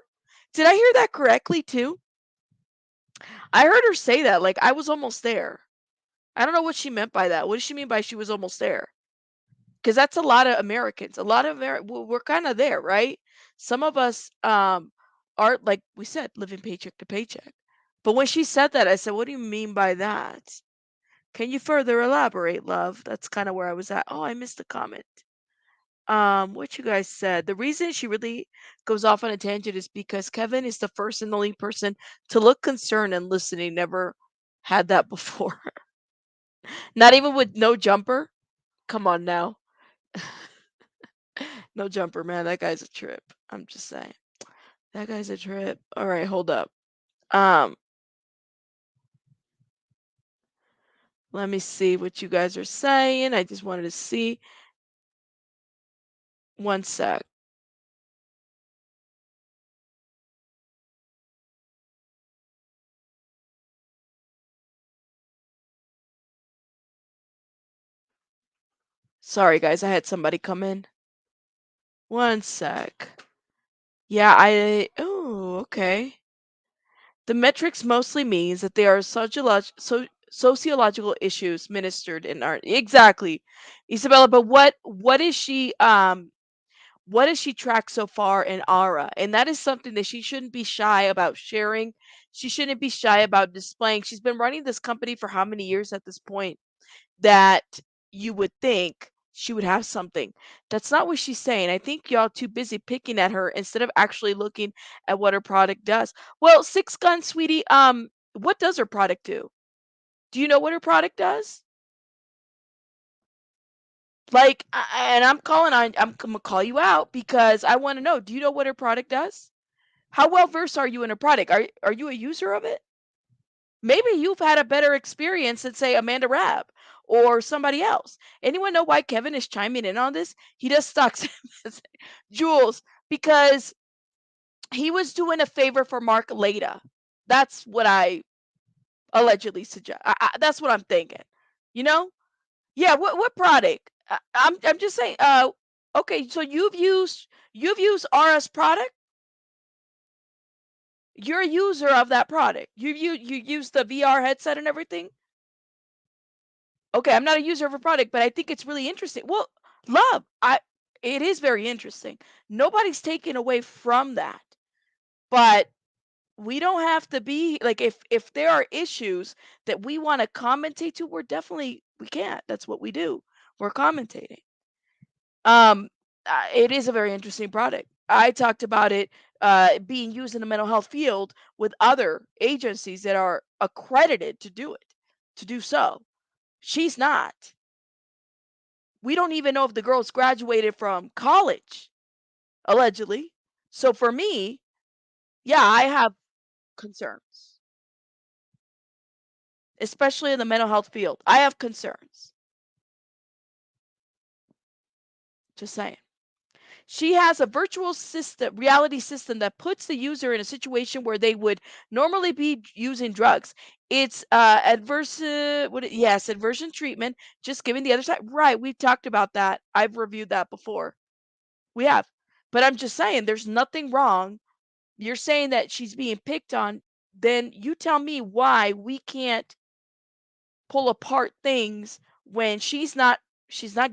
Did I hear that correctly too? I heard her say that, like I was almost there. I don't know what she meant by that. What does she mean by she was almost there? Because that's a lot of Americans. A lot of we're kind of there, right? Some of us are like we said, living paycheck to paycheck. But when she said that, I said, "What do you mean by that? Can you further elaborate, love?" That's kind of where I was at. Oh, I missed the comment. What you guys said. The reason she really goes off on a tangent is because Kevin is the first and only person to look concerned and listening. Never had that before. Not even with no jumper. Come on now. No jumper, man. That guy's a trip. I'm just saying. That guy's a trip. All right, hold up. Um, Let me see what you guys are saying. I just wanted to see. One sec. Sorry, guys. I had somebody come in. One sec. Yeah, oh, okay. The metrics mostly means that they are sociological issues ministered in art. Exactly, Isabella. But what has she tracked so far in Aura? And that is something that she shouldn't be shy about sharing. She shouldn't be shy about displaying. She's been running this company for how many years at this point? That you would think she would have something. That's not what she's saying. I think y'all too busy picking at her instead of actually looking at what her product does. Well, Six Gun, sweetie, what does her product do? Do you know what her product does? Like, and I'm gonna call you out because I want to know. Do you know what her product does? How well versed are you in her product? Are you a user of it? Maybe you've had a better experience than, say, Amanda Rabb or somebody else. Anyone know why Kevin is chiming in on this? He does stocks, Jules, because he was doing a favor for Mark Leda. That's what I allegedly suggest. That's what I'm thinking. You know? Yeah. What product? I'm just saying. Okay. So you've used RS product. You're a user of that product. You use the VR headset and everything. Okay, I'm not a user of a product, but I think it's really interesting. Well, love, it is very interesting. Nobody's taken away from that. But we don't have to be like if there are issues that we want to commentate to, we can't. That's what we do. We're commentating. Um it is a very interesting product. I talked about it being used in the mental health field with other agencies that are accredited to do it, to do so. She's not. We don't even know if the girl's graduated from college, allegedly. So for me, yeah, I have concerns, especially in the mental health field. I have concerns. Just saying. She has a virtual system, reality system that puts the user in a situation where they would normally be using drugs. It's adversion treatment, just giving the other side. Right, we've talked about that. I've reviewed that before. We have. But I'm just saying there's nothing wrong. You're saying that she's being picked on, then you tell me why we can't pull apart things when she's not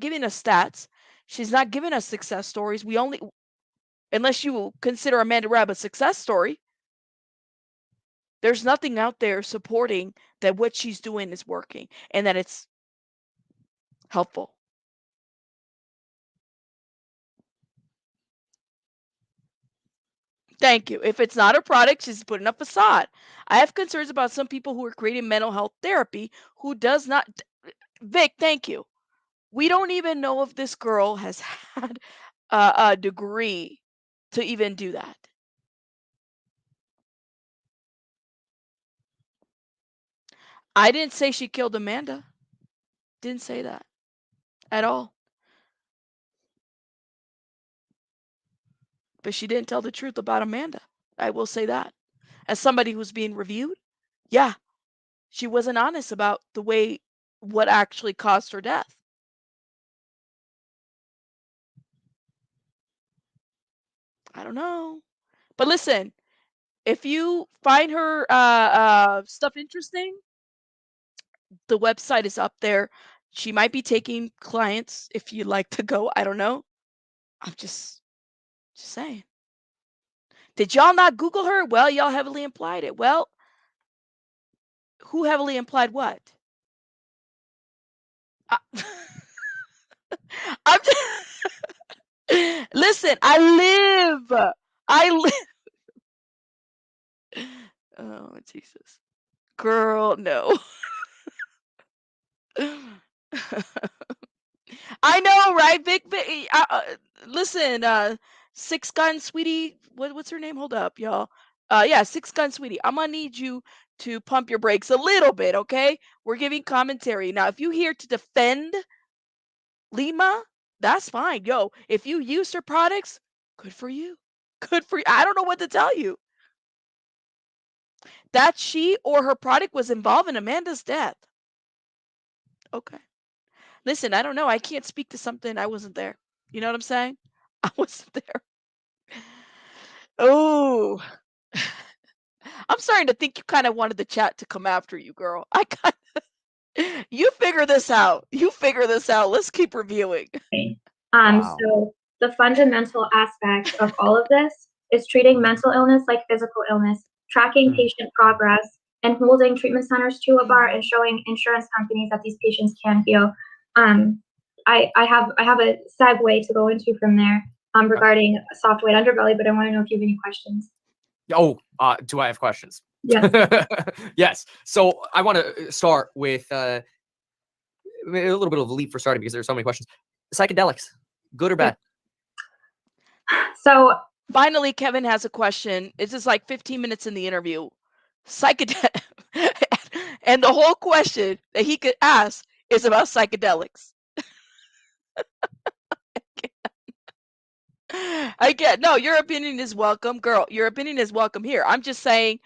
giving us stats. She's not giving us success stories. We only unless you consider Amanda Rabb a success story, there's nothing out there supporting that what she's doing is working and that it's helpful. Thank you. If it's not a product, she's putting up a facade. I have concerns about some people who are creating mental health therapy who does not. Vic, thank you. We don't even know if this girl has had a degree to even do that. I didn't say she killed Amanda. Didn't say that at all. But she didn't tell the truth about Amanda. I will say that. As somebody who's being reviewed, yeah, she wasn't honest about what actually caused her death. I don't know. But listen, if you find her stuff interesting, the website is up there. She might be taking clients if you'd like to go. I don't know. I'm just saying. Did y'all not Google her? Well, y'all heavily implied it. Well, who heavily implied what? I, I'm just, listen. I live. I live. Oh Jesus, girl, no. I know, right? Big. Listen, Six Gun Sweetie. What's her name? Hold up, y'all. Yeah, Six Gun Sweetie. I'm gonna need you to pump your brakes a little bit, okay? We're giving commentary now. If you here to defend Lima, that's fine, yo. If you use her products, good for you. Good for you. I don't know what to tell you. That she or her product was involved in Amanda's death. Okay. Listen, I don't know. I can't speak to something I wasn't there. You know what I'm saying? I wasn't there. Oh, I'm starting to think you kind of wanted the chat to come after you, girl. You figure this out. You figure this out. Let's keep reviewing. Wow. So the fundamental aspect of all of this is treating mental illness like physical illness, tracking patient progress, and holding treatment centers to a bar and showing insurance companies that these patients can heal. I have a segue to go into from there regarding soft white underbelly, but I want to know if you have any questions. Oh, do I have questions? Yes. Yes. So I want to start with a little bit of a leap for starting because there's so many questions. Psychedelics, good or bad? So Finally, Kevin has a question. It's just like 15 minutes in the interview. Psychedelic. And the whole question that he could ask is about psychedelics. I get no, your opinion is welcome, girl. Your opinion is welcome here. I'm just saying,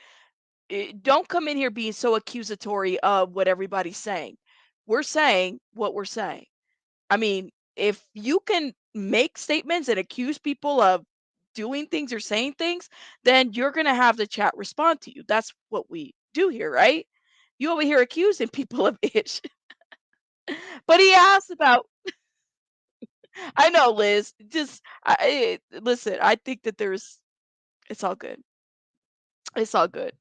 don't come in here being so accusatory of what everybody's saying. We're saying what we're saying. I mean, if you can make statements and accuse people of doing things or saying things, then you're going to have the chat respond to you. That's what we do here, right? You over here accusing people of ish. But he asked about, I know, Liz, listen, I think that it's all good. It's all good.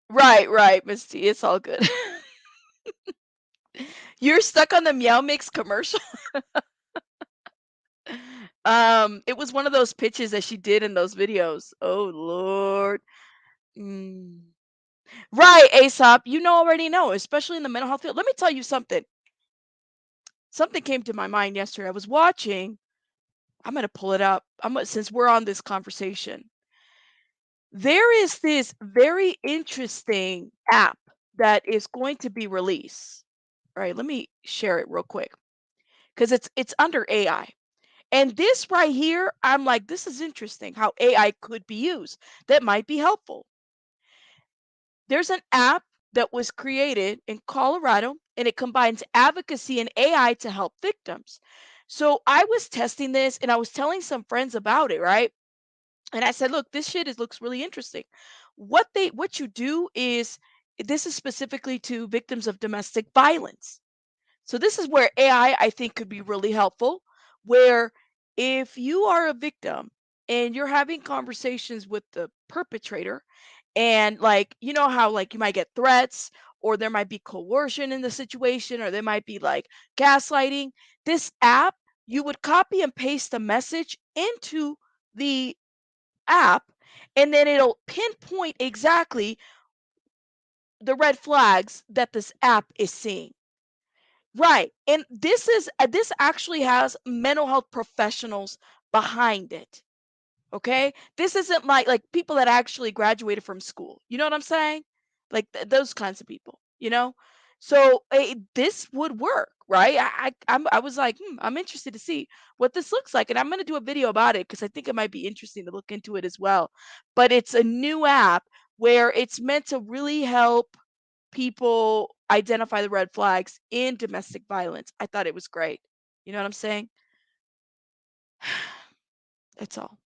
Right, Misty, it's all good. You're stuck on the Meow Mix commercial. It was one of those pitches that she did in those videos. Oh Lord. Mm. Right, Aesop. You know already know, especially in the mental health field. Let me tell you something. Something came to my mind yesterday. I was watching. I'm gonna pull it up. Since we're on this conversation. There is this very interesting app that is going to be released. All right, let me share it real quick because it's under AI. And this right here, I'm like, this is interesting how AI could be used. That might be helpful. There's an app that was created in Colorado and it combines advocacy and AI to help victims. So I was testing this and I was telling some friends about it, right? And I said, "Look, this shit looks really interesting." What you do is this is specifically to victims of domestic violence. So this is where AI I think could be really helpful, where if you are a victim and you're having conversations with the perpetrator and like you know how like you might get threats or there might be coercion in the situation or there might be like gaslighting, this app you would copy and paste the message into the app and then it'll pinpoint exactly the red flags that this app is seeing. Right. And this actually has mental health professionals behind it. Okay? This isn't like people that actually graduated from school. You know what I'm saying? Like those kinds of people, you know? So this would work, right? I was like, I'm interested to see what this looks like, and I'm going to do a video about it because I think it might be interesting to look into it as well. But it's a new app where it's meant to really help people identify the red flags in domestic violence. I thought it was great. You know what I'm saying? That's all.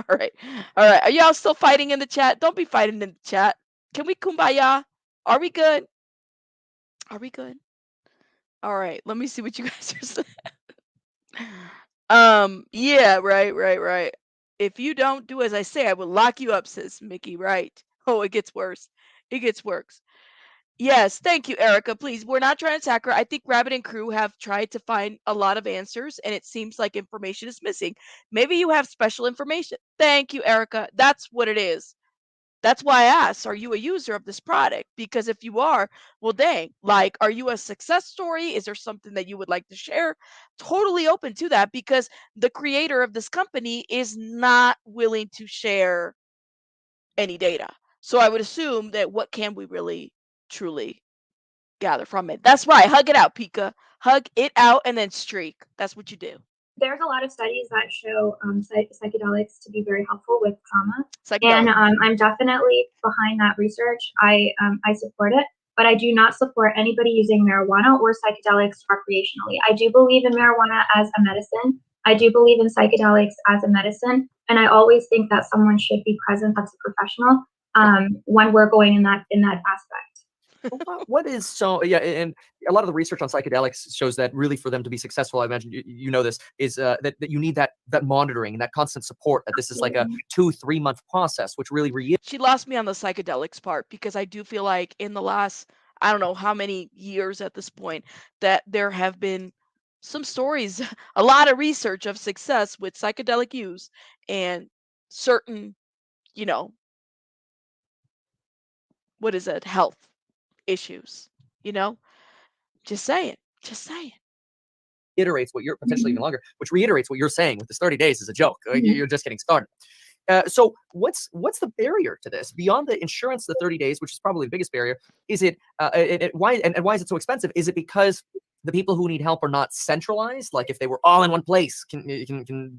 All right. All right. Are y'all still fighting in the chat? Don't be fighting in the chat. Can we kumbaya? Are we good? Are we good? All right. Let me see what you guys are saying. Yeah, right. If you don't do as I say, I will lock you up, says Mickey. Right. Oh, it gets worse. It gets worse. Yes, thank you, Erica. Please, we're not trying to attack her. I think Rabbit and crew have tried to find a lot of answers, and it seems like information is missing. Maybe you have special information. Thank you, Erica. That's what it is. That's why I asked, are you a user of this product? Because if you are, well, dang, like, are you a success story? Is there something that you would like to share? Totally open to that because the creator of this company is not willing to share any data. So I would assume that what can we really truly gather from it? That's right. Hug it out, Pika. Hug it out and then streak. That's what you do. There's a lot of studies that show psychedelics to be very helpful with trauma, and Psychedelic. I'm definitely behind that research. I support it, but I do not support anybody using marijuana or psychedelics recreationally. I do believe in marijuana as a medicine. I do believe in psychedelics as a medicine, and I always think that someone should be present that's a professional when we're going in that aspect. What is so yeah, and a lot of the research on psychedelics shows that really for them to be successful, I imagine you know this, is that you need that monitoring and that constant support, that this is like a 2-3 month process, which really She lost me on the psychedelics part because I do feel like in the last, I don't know how many years at this point, that there have been some stories, a lot of research of success with psychedelic use and certain, you know, what is it, health issues, you know? Just saying. Just saying. reiterates what you're potentially even Mhm. longer, which reiterates what you're saying with this 30 days is a joke. Mhm. You're just getting started. So what's the barrier to this beyond the insurance, the 30 days, which is probably the biggest barrier? Is it why is it so expensive? Is it because the people who need help are not centralized? Like if they were all in one place, can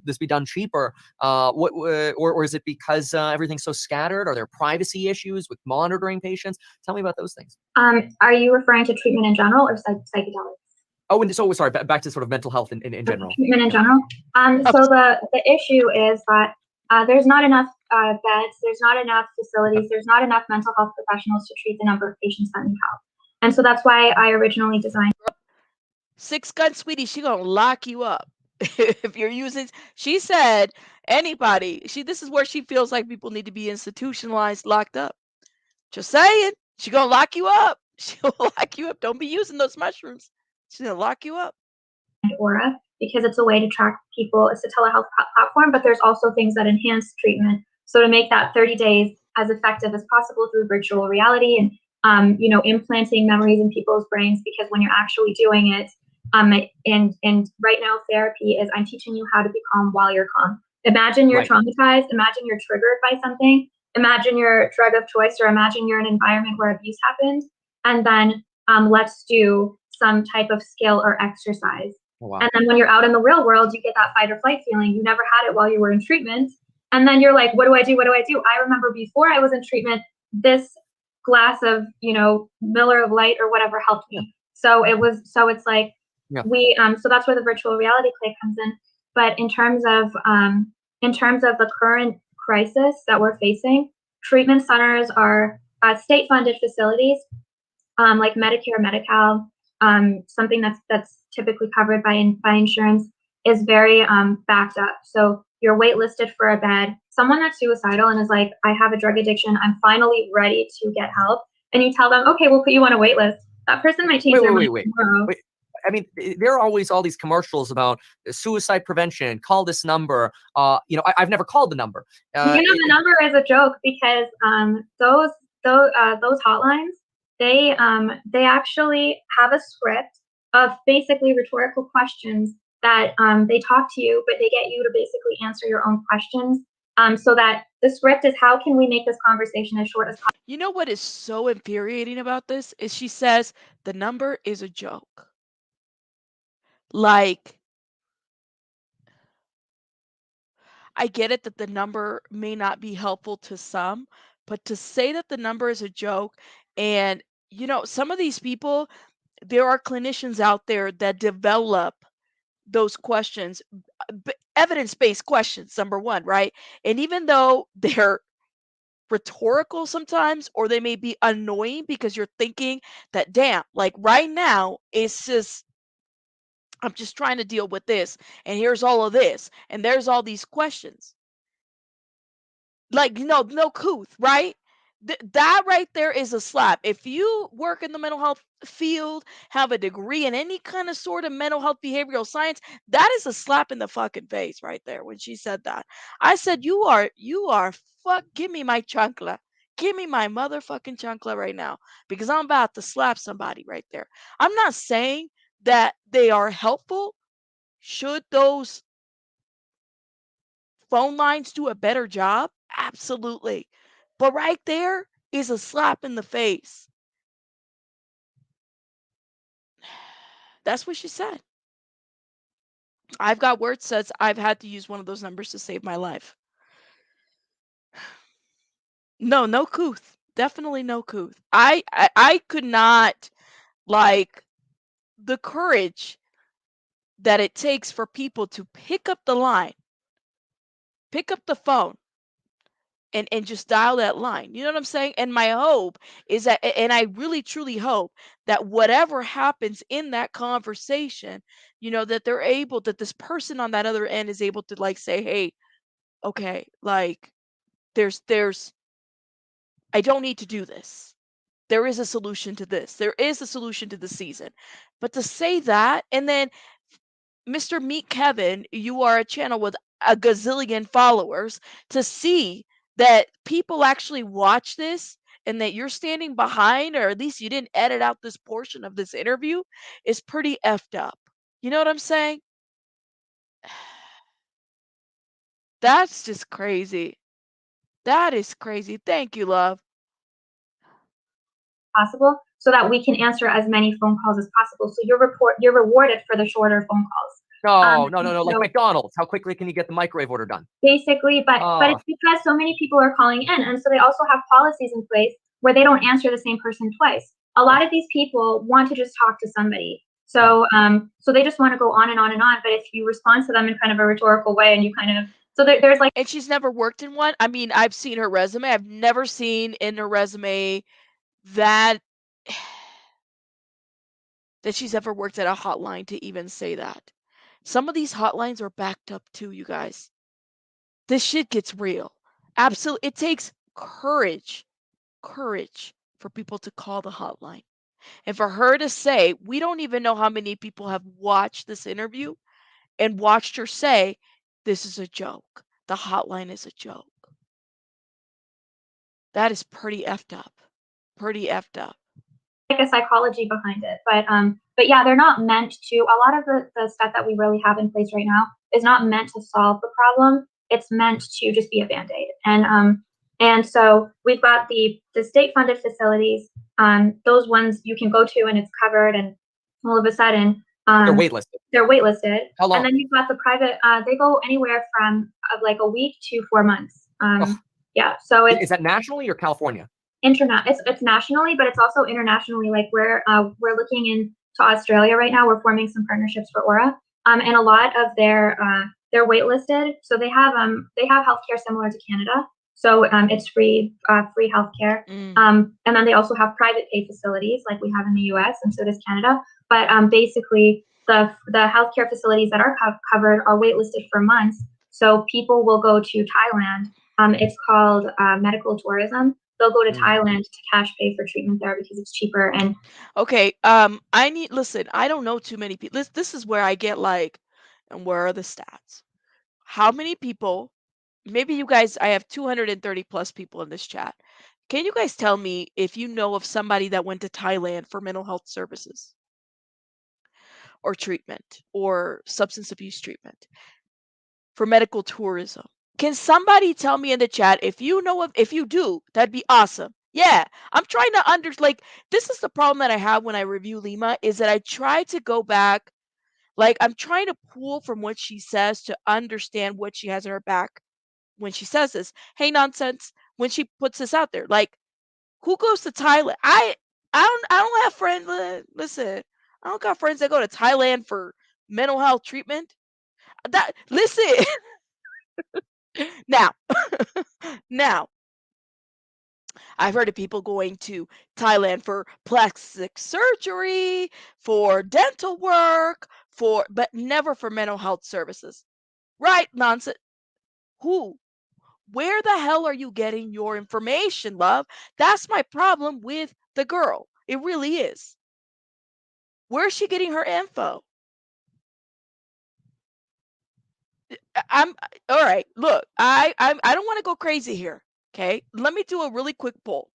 this be done cheaper? Or is it because everything's so scattered? Are there privacy issues with monitoring patients? Tell me about those things. Are you referring to treatment in general or psychedelics? Oh, and so sorry, back to sort of mental health in general. Treatment in Yeah. general. Oh, So the issue is that there's not enough beds, there's not enough facilities, there's not enough mental health professionals to treat the number of patients that need help. And so that's why I originally designed. Six gun sweetie, she gonna lock you up if you're using. She said anybody. This is where she feels like people need to be institutionalized, locked up. Just saying, she gonna lock you up. She'll lock you up. Don't be using those mushrooms. She's gonna lock you up. Aura because it's a way to track people. It's a telehealth platform, but there's also things that enhance treatment. So to make that 30 days as effective as possible through virtual reality and implanting memories in people's brains, because when you're actually doing it, and right now therapy is I'm teaching you how to be calm while you're calm. Imagine you're Right. traumatized. Imagine you're triggered by something. Imagine your drug of choice, or imagine you're in an environment where abuse happened, and then let's do some type of skill or exercise Oh, wow. And then when you're out in the real world, you get that fight or flight feeling. You never had it while you were in treatment. And then you're like, what do I do? What do I do? I remember before I was in treatment, this glass of, Miller of Light or whatever helped me. So it's like so that's where the virtual reality play comes in. But in terms of the current crisis that we're facing, treatment centers are state-funded facilities, like Medicare, Medi-Cal, something that's typically covered by insurance, is very backed up. So you're waitlisted for a bed. Someone that's suicidal and is like, I have a drug addiction, I'm finally ready to get help, and you tell them, okay, we'll put you on a wait list. That person might change their mind tomorrow. Wait. I mean, there are always all these commercials about suicide prevention. Call this number. I've never called the number. The number is a joke because those hotlines, they actually have a script of basically rhetorical questions that they talk to you, but they get you to basically answer your own questions. So that the script is, how can we make this conversation as short as possible? You know what is so infuriating about this is she says the number is a joke. Like, I get it that the number may not be helpful to some, but to say that the number is a joke, and some of these people, there are clinicians out there that develop those questions, evidence-based questions, number one, right? And even though they're rhetorical sometimes, or they may be annoying because you're thinking that, damn, like right now, it's just, I'm just trying to deal with this, and here's all of this, and there's all these questions. Like, no couth, right? That right there is a slap. If you work in the mental health field, have a degree in any kind of sort of mental health behavioral science, that is a slap in the fucking face right there when she said that. I said, you are give me my chancla. Give me my motherfucking chancla right now, because I'm about to slap somebody right there. I'm not saying that they are helpful. Should those phone lines do a better job? Absolutely. But right there is a slap in the face. That's what she said. I've got word sets. I've had to use one of those numbers to save my life. No couth. Definitely no couth. I could not, like, the courage that it takes for people to pick up the line, pick up the phone, and just dial that line. You know what I'm saying? And my hope is that, and I really truly hope that whatever happens in that conversation, that they're able, that this person on that other end is able to, like, say, hey, okay, like, there's I don't need to do this. There is a solution to this. There is a solution to the season. But to say that, and then Mr. Meet Kevin, you are a channel with a gazillion followers, to see that people actually watch this and that you're standing behind, or at least you didn't edit out this portion of this interview, is pretty effed up. You know what I'm saying? That's just crazy. That is crazy. Thank you, love. Possible, so that we can answer as many phone calls as possible. So you're rewarded for the shorter phone calls. No. Like McDonald's. How quickly can you get the microwave order done? Basically, but it's because so many people are calling in, and so they also have policies in place where they don't answer the same person twice. A lot of these people want to just talk to somebody. So so they just want to go on and on and on. But if you respond to them in kind of a rhetorical way, and you kind of, so there's like, And she's never worked in one. I mean, I've seen her resume. I've never seen in her resume that that she's ever worked at a hotline to even say that. Some of these hotlines are backed up too, you guys. This shit gets real. Absolutely. It takes courage for people to call the hotline. And for her to say, we don't even know how many people have watched this interview and watched her say, this is a joke. The hotline is a joke. That is pretty effed up. Pretty effed up. a psychology behind it. But yeah, they're not meant to. A lot of the stuff that we really have in place right now is not meant to solve the problem. It's meant to just be a band-aid. And so we've got the state funded facilities. Those ones you can go to and it's covered, and all of a sudden They're waitlisted. They're waitlisted. How And long? then you've got the private, they go anywhere from like a week to 4 months. Oh, Yeah, so it's is that nationally or California? it's nationally, but it's also internationally. Like we're looking into Australia right now. We're forming some partnerships for Aura, and a lot of they're waitlisted, so they have healthcare similar to Canada. So it's free healthcare. Mm. And then they also have private pay facilities like we have in the U.S. and so does Canada. But basically, the healthcare facilities that are covered are waitlisted for months. So people will go to Thailand. It's called medical tourism. They'll go to Thailand to cash pay for treatment there because it's cheaper. And Okay, listen, I don't know too many people. This is where I get like, and where are the stats? How many people, maybe you guys, I have 230 plus people in this chat. Can you guys tell me if you know of somebody that went to Thailand for mental health services or treatment or substance abuse treatment for medical tourism? Can somebody tell me in the chat if you know of, if you do, that'd be awesome. Yeah, I'm trying to like, this is the problem that I have when I review Lima is that I try to go back, like I'm trying to pull from what she says to understand what she has in her back when she says this. Hey, nonsense. When she puts this out there, like who goes to Thailand? I don't have friends. Listen, I don't got friends that go to Thailand for mental health treatment. That listen now, now I've heard of people going to Thailand for plastic surgery, for dental work, but never for mental health services. Right? Nonsense. Who? Where the hell are you getting your information, love? That's my problem with the girl. It really is. Where's she getting her info? I'm all right. Look, I don't want to go crazy here. Okay, let me do a really quick poll,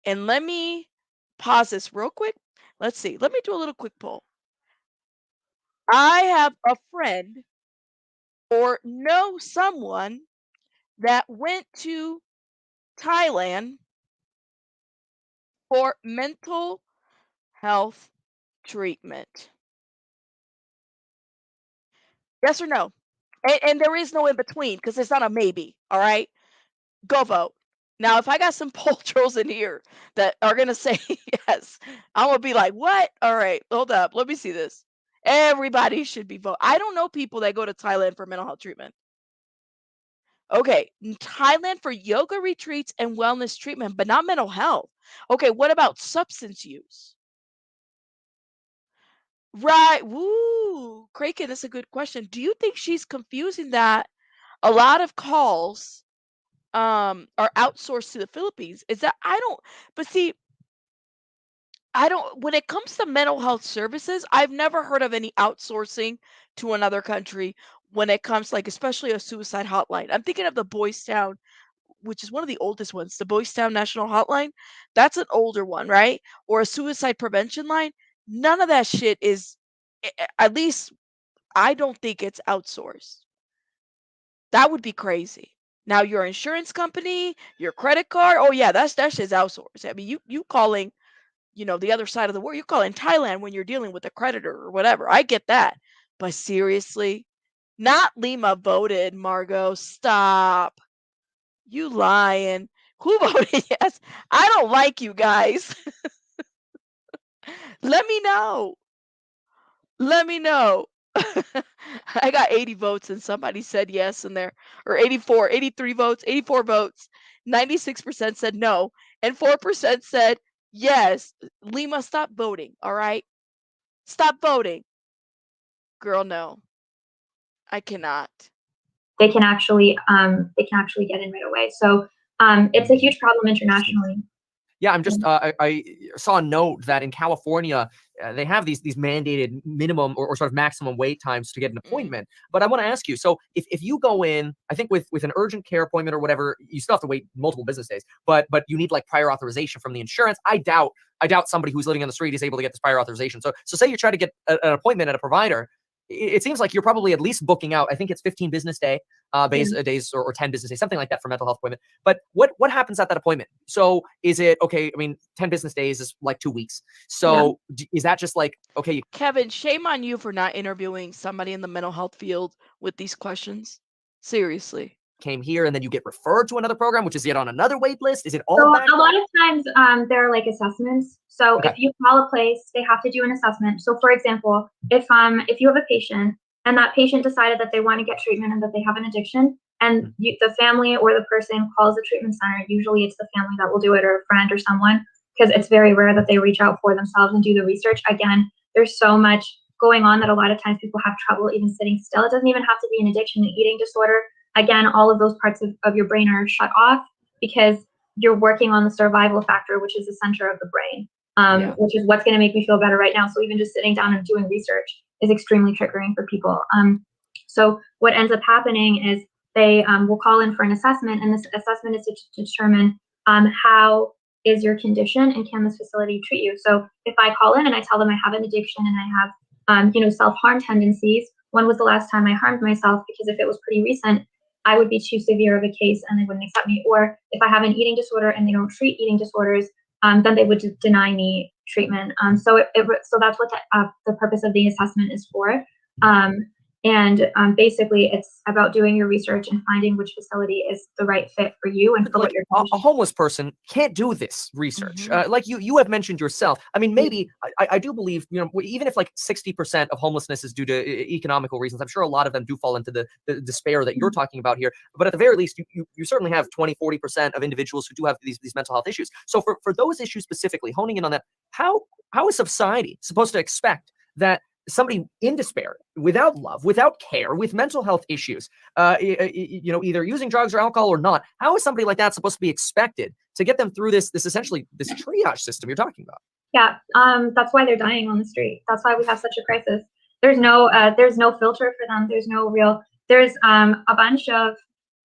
and let me pause this real quick. Let's see. Let me do a little quick poll. I have a friend or know someone that went to Thailand for mental health treatment. Yes or no? And there is no in between because it's not a maybe. All right. Go vote. Now, if I got some poll trolls in here that are going to say yes, I'm going to be like, what? All right. Hold up. Let me see this. Everybody should be vote. I don't know people that go to Thailand for mental health treatment. Okay. Thailand for yoga retreats and wellness treatment, but not mental health. Okay. What about substance use? Right. Woo. Kraken, that's a good question. Do you think she's confusing that a lot of calls are outsourced to the Philippines? Is that I don't but see, I don't when it comes to mental health services, I've never heard of any outsourcing to another country when it comes like especially a suicide hotline. I'm thinking of the Boys Town, which is one of the oldest ones, the Boys Town National Hotline. That's an older one, right? Or a suicide prevention line. None of that shit is at least I don't think it's outsourced. That would be crazy. Now your insurance company, your credit card, oh yeah, that shit's outsourced. I mean, you calling, the other side of the world, you calling Thailand when you're dealing with a creditor or whatever. I get that. But seriously, not Lima voted, Margot. Stop. You lying. Who voted yes? I don't like you guys. Let me know. Let me know. I got 80 votes and somebody said yes in there, or 84, 83 votes, 84 votes. 96% said no, and 4% said yes. Lima, stop voting, all right? Stop voting. Girl, no. I cannot. they can actually get in right away. So it's a huge problem internationally. Yeah, I'm just I saw a note that in California they have these mandated minimum or sort of maximum wait times to get an appointment. But I want to ask you, so if you go in, I think with an urgent care appointment or whatever, you still have to wait multiple business days. But you need like prior authorization from the insurance. I doubt somebody who's living on the street is able to get this prior authorization. So say you try to get an appointment at a provider. it seems like you're probably at least booking out. I think it's 15 business days Yeah. or 10 business days, something like that for mental health appointment. But what happens at that appointment? So is it okay? I mean, 10 business days is like 2 weeks. Yeah. So is that just like, okay, you Kevin, shame on you for not interviewing somebody in the mental health field with these questions. Seriously. came here and then you get referred to another program, which is yet on another wait list? Is it So all backed a lot up? of times there are like assessments. So Okay. if you call a place, they have to do an assessment. So for example, if you have a patient and that patient decided that they want to get treatment and that they have an addiction, and the family or the person calls the treatment center, usually it's the family that will do it, or a friend or someone, because it's very rare that they reach out for themselves and do the research. Again, there's so much going on that a lot of times people have trouble even sitting still. It doesn't even have to be an addiction, an eating disorder. Again, all of those parts of your brain are shut off because you're working on the survival factor, which is the center of the brain, Yeah. which is what's going to make me feel better right now. So even just sitting down and doing research is extremely triggering for people. So what ends up happening is they will call in for an assessment, and this assessment is to determine how is your condition and can this facility treat you. So if I call in and I tell them I have an addiction and I have self-harm tendencies, when was the last time I harmed myself? Because if it was pretty recent, I would be too severe of a case and they wouldn't accept me. Or if I have an eating disorder and they don't treat eating disorders, then they would deny me treatment. So that's what the purpose of the assessment is for. Basically, it's about doing your research and finding which facility is the right fit for you and for Like what your a condition. homeless person can't do this research. Mhm. Like you have mentioned yourself. I mean, maybe I do believe, even if like 60% of homelessness is due to economical reasons, I'm sure a lot of them do fall into the despair that you're talking about here. But at the very least, you certainly have 20-40% of individuals who do have these mental health issues. So for those issues specifically, honing in on that, how is society supposed to expect that somebody in despair, without love, without care, with mental health issues, either using drugs or alcohol or not, how is somebody like that supposed to be expected to get them through this essentially this triage system you're talking about? Yeah, that's why they're dying on the street. That's why we have such a crisis. There's no filter for them. There's a bunch of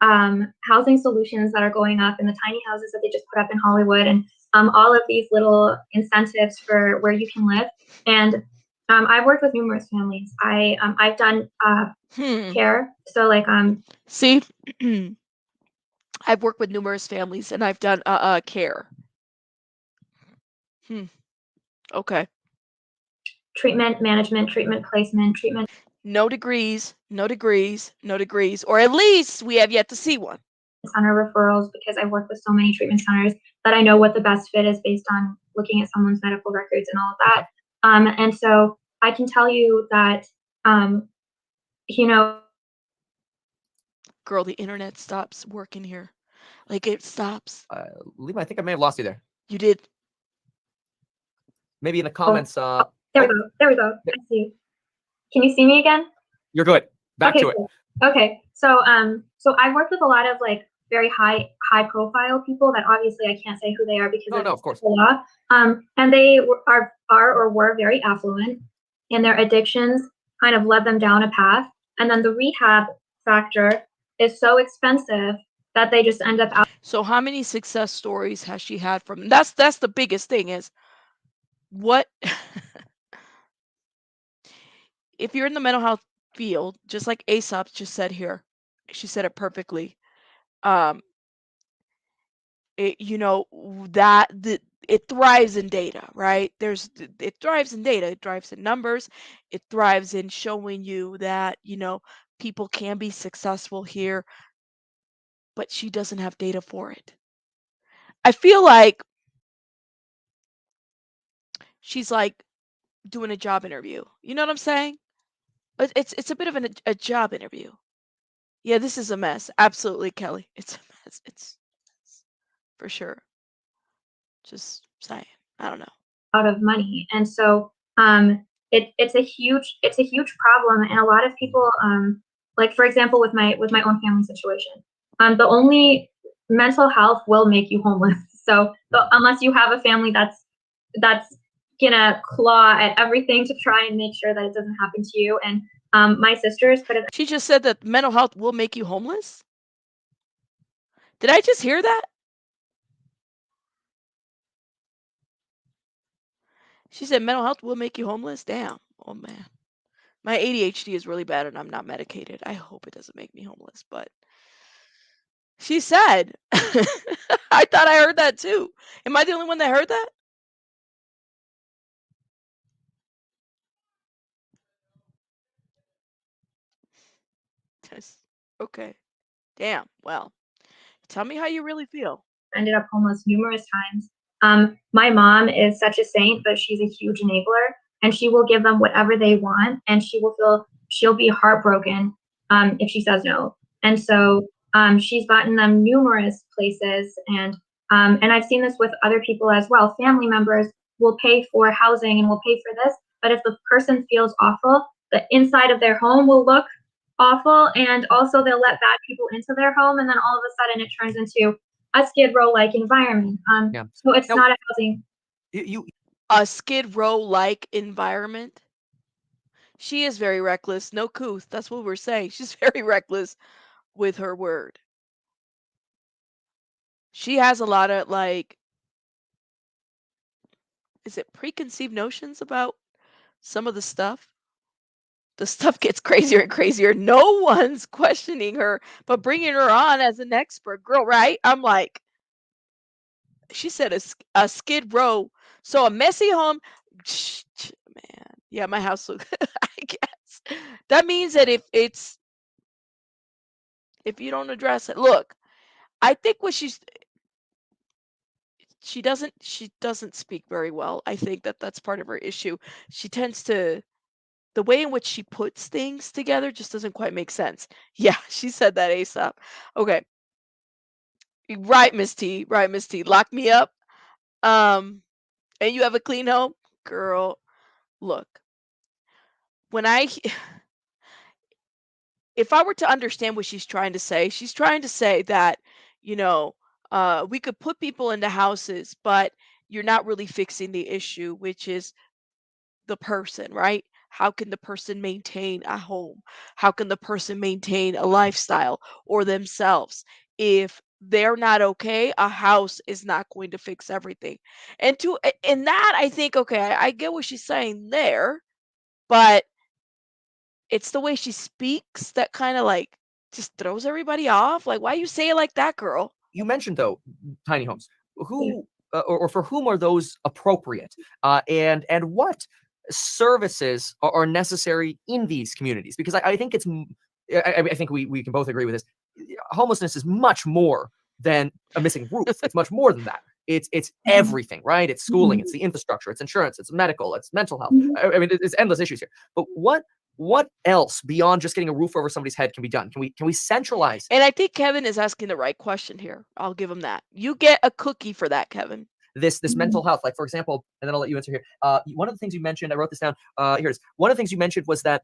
housing solutions that are going up in the tiny houses that they just put up in Hollywood, and all of these little incentives for where you can live. And I've worked with numerous families. I've done care. So like See, I've worked with numerous families and I've done care. Okay. treatment management, treatment placement, treatment No degrees, no degrees, no degrees, or at least we have yet to see one. center referrals, because I've worked with so many treatment centers that I know what the best fit is based on looking at someone's medical records and all of that. And so I can tell you that, you know, Girl, the internet stops working here. Like it stops. Lima, I think I may have lost you there. You did. Maybe in the comments. there we go. There we go. I see. Can you see me again? You're good. Back Okay, to it. cool. Okay. So I've worked with a lot of like very high profile people that obviously I can't say who they are because of course. the law. And they are or were very affluent, and their addictions kind of led them down a path. And then the rehab factor is so expensive that they just end up out. So how many success stories has she had from that's the biggest thing is what if you're in the mental health field, just like Aesop just said here, she said it perfectly. Um, it thrives in data, right? It thrives in data, it thrives in numbers, it thrives in showing you that people can be successful here, but she doesn't have data for it. I feel like she's like doing a job interview. You know what I'm saying? It's a bit of a job interview. Yeah, this is a mess. Absolutely, Kelly. It's a mess. It's for sure. Just saying. I don't know. Out of money. And so it's a huge problem. And a lot of people, like for example with my own family situation, the only mental health will make you homeless. So unless you have a family that's gonna claw at everything to try and make sure that it doesn't happen to you. And my sisters put it. She just said that mental health will make you homeless. Did I just hear that? She said mental health will make you homeless. Damn. Oh man. My ADHD is really bad and I'm not medicated. I hope it doesn't make me homeless, but she said. I thought I heard that too. Am I the only one that heard that? Yes. Okay. Damn. Well, tell me how you really feel. Ended up homeless numerous times. My mom is such a saint, but she's a huge enabler, and she will give them whatever they want, and she'll be heartbroken if she says no. And so she's gotten them numerous places, and I've seen this with other people as well. Family members will pay for housing and will pay for this, but if the person feels awful, the inside of their home will look awful, and also they'll let bad people into their home, and then all of a sudden it turns into a Skid Row like environment. Yeah. So it's Now, not a housing. you A Skid Row like environment. She is very reckless. No couth. That's what we're saying. She's very reckless with her word. She has a lot of like, is it preconceived notions about some of the stuff? The stuff gets crazier and crazier. No one's questioning her, but bringing her on as an expert, girl, right? I'm like, she said a Skid Row. So a messy home. Man, yeah, my house look. I guess that means that if you don't address it, look. I think what she doesn't speak very well. I think that that's part of her issue. She tends to the way in which she puts things together just doesn't quite make sense. Yeah, she said that ASAP. Okay, right, Miss T. Right, Miss T. Lock me up. Um, and you have a clean home, girl. Look, when I if I were to understand what she's trying to say that, you know, we could put people into houses, but you're not really fixing the issue, which is the person, right? How can the person maintain a home? How can the person maintain a lifestyle or themselves? If they're not okay, a house is not going to fix everything. And in that, I think, okay, I get what she's saying there, but it's the way she speaks that kind of like just throws everybody off. Like, why you say it like that, girl? you mentioned though tiny homes. Yeah. Who or for whom are those appropriate? And what services are necessary in these communities? Because I think I think we can both agree with this. Homelessness is much more than a missing roof. It's much more than that. It's everything, right? It's schooling, it's the infrastructure, it's insurance, it's medical, it's mental health. Mhm. I mean, it's endless issues here. But what else beyond just getting a roof over somebody's head can be done? Can we centralize And I think Kevin is asking the right question here. I'll give him that. You get a cookie for that, Kevin. this mental Mhm. health? Like, for example, and then I'll let you answer here. One of the things you mentioned, I wrote this down. Here it is. One of the things you mentioned was that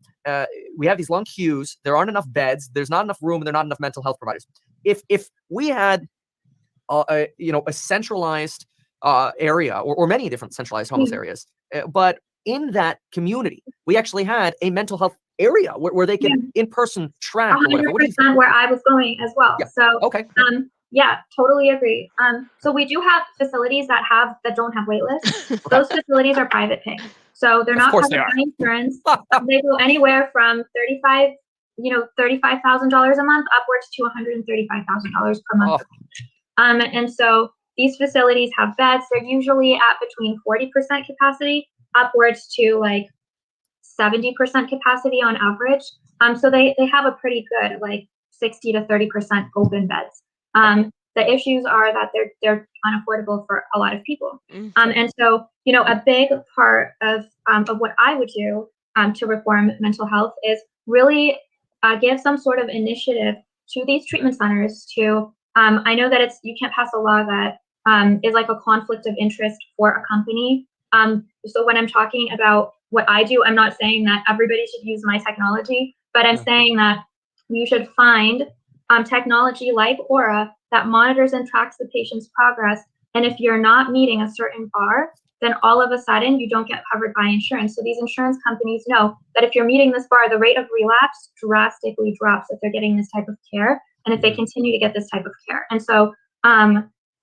we have these long queues. There aren't enough beds. There's not enough room, and there are not enough mental health providers. If we had a centralized area, or many different centralized homeless Yeah. areas, but in that community, we actually had a mental health area where they Yeah. can in person track or whatever. What do you think? 100% where I was going as well. Yeah. So, Okay. Yeah. yeah, totally agree. So we do have facilities that don't have wait lists. Okay. Those facilities are private pay. So they're Of not course they covered are. by insurance. They go anywhere from $35,000 a month upwards to $135,000 per month. Oh, And so these facilities have beds. They're usually at between 40% capacity upwards to like 70% capacity on average. So they have a pretty good like 60 to 30% open beds. The issues are that they're unaffordable for a lot of people. Okay. And so a big part of what I would do to reform mental health is really give some sort of initiative to these treatment centers to I know that you can't pass a law that is like a conflict of interest for a company. So when I'm talking about what I do, I'm not saying that everybody should use my technology, but I'm yeah. saying that you should find technology like Aura that monitors and tracks the patient's progress. And if you're not meeting a certain bar, then all of a sudden you don't get covered by insurance. So these insurance companies know that if you're meeting this bar, the rate of relapse drastically drops if they're getting this type of care and if they continue to get this type of care. And so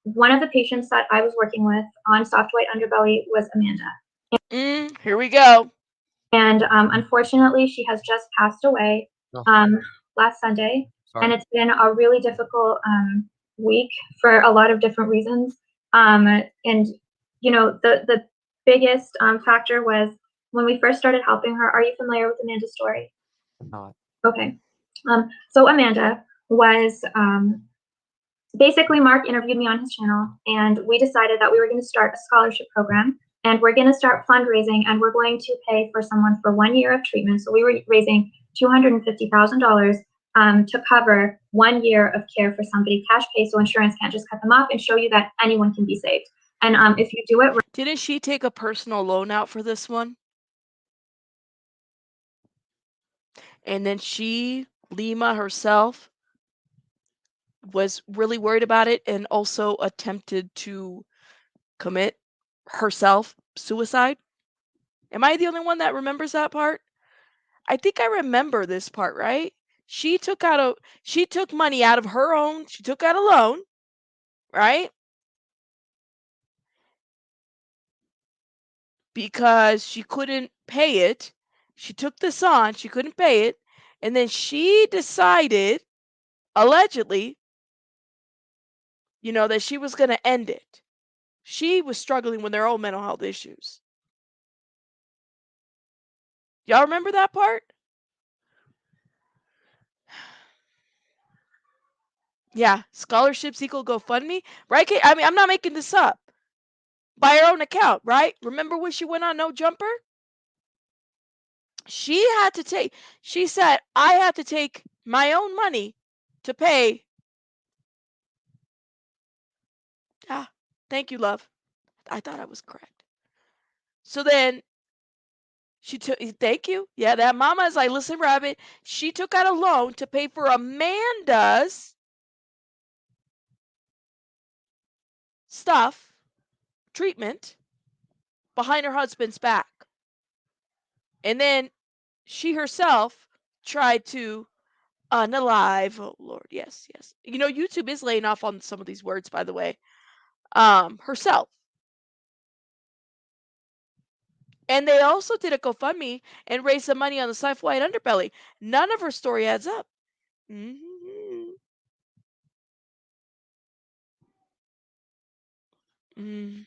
one of the patients that I was working with on soft white underbelly was Amanda. Here we go. And unfortunately, she has just passed away Oh, last Sunday, and sorry. it's been a really difficult week for a lot of different reasons. And the biggest factor was when we first started helping her. Are you familiar with Amanda's story? I'm not. Okay. So Amanda was basically, Mark interviewed me on his channel, and we decided that we were going to start a scholarship program, and we're going to start fundraising, and we're going to pay for someone for 1 year of treatment. So we were raising $250,000 to cover 1 year of care for somebody, cash pay, so insurance can't just cut them off, and show you that anyone can be saved. And if you do it, Didn't she take a personal loan out for this one? And then Lima herself, was really worried about it and also attempted to commit herself suicide. Am I the only one that remembers that part? I think I remember this part, right? She took money out of her own, she took out a loan, right? Because she couldn't pay it. She took this on, she couldn't pay it, and then she decided, allegedly, that she was going to end it. She was struggling with her own mental health issues. Y'all remember that part? Yeah, scholarships equal GoFundMe, right? I mean, I'm not making this up. By her own account, right? Remember when she went on No Jumper? She said, I had to take my own money to pay. Ah, thank you, love. I thought I was correct. So then she took, thank you. Yeah, that mama is like, listen, Rabbit, she took out a loan to pay for Amanda's stuff, treatment, behind her husband's back. And then she herself tried to unalive. Oh Lord, yes, yes. YouTube is laying off on some of these words, by the way. Herself. And they also did a GoFundMe and raised some money on the soft white underbelly. None of her story adds up. Mm-hmm. Mm.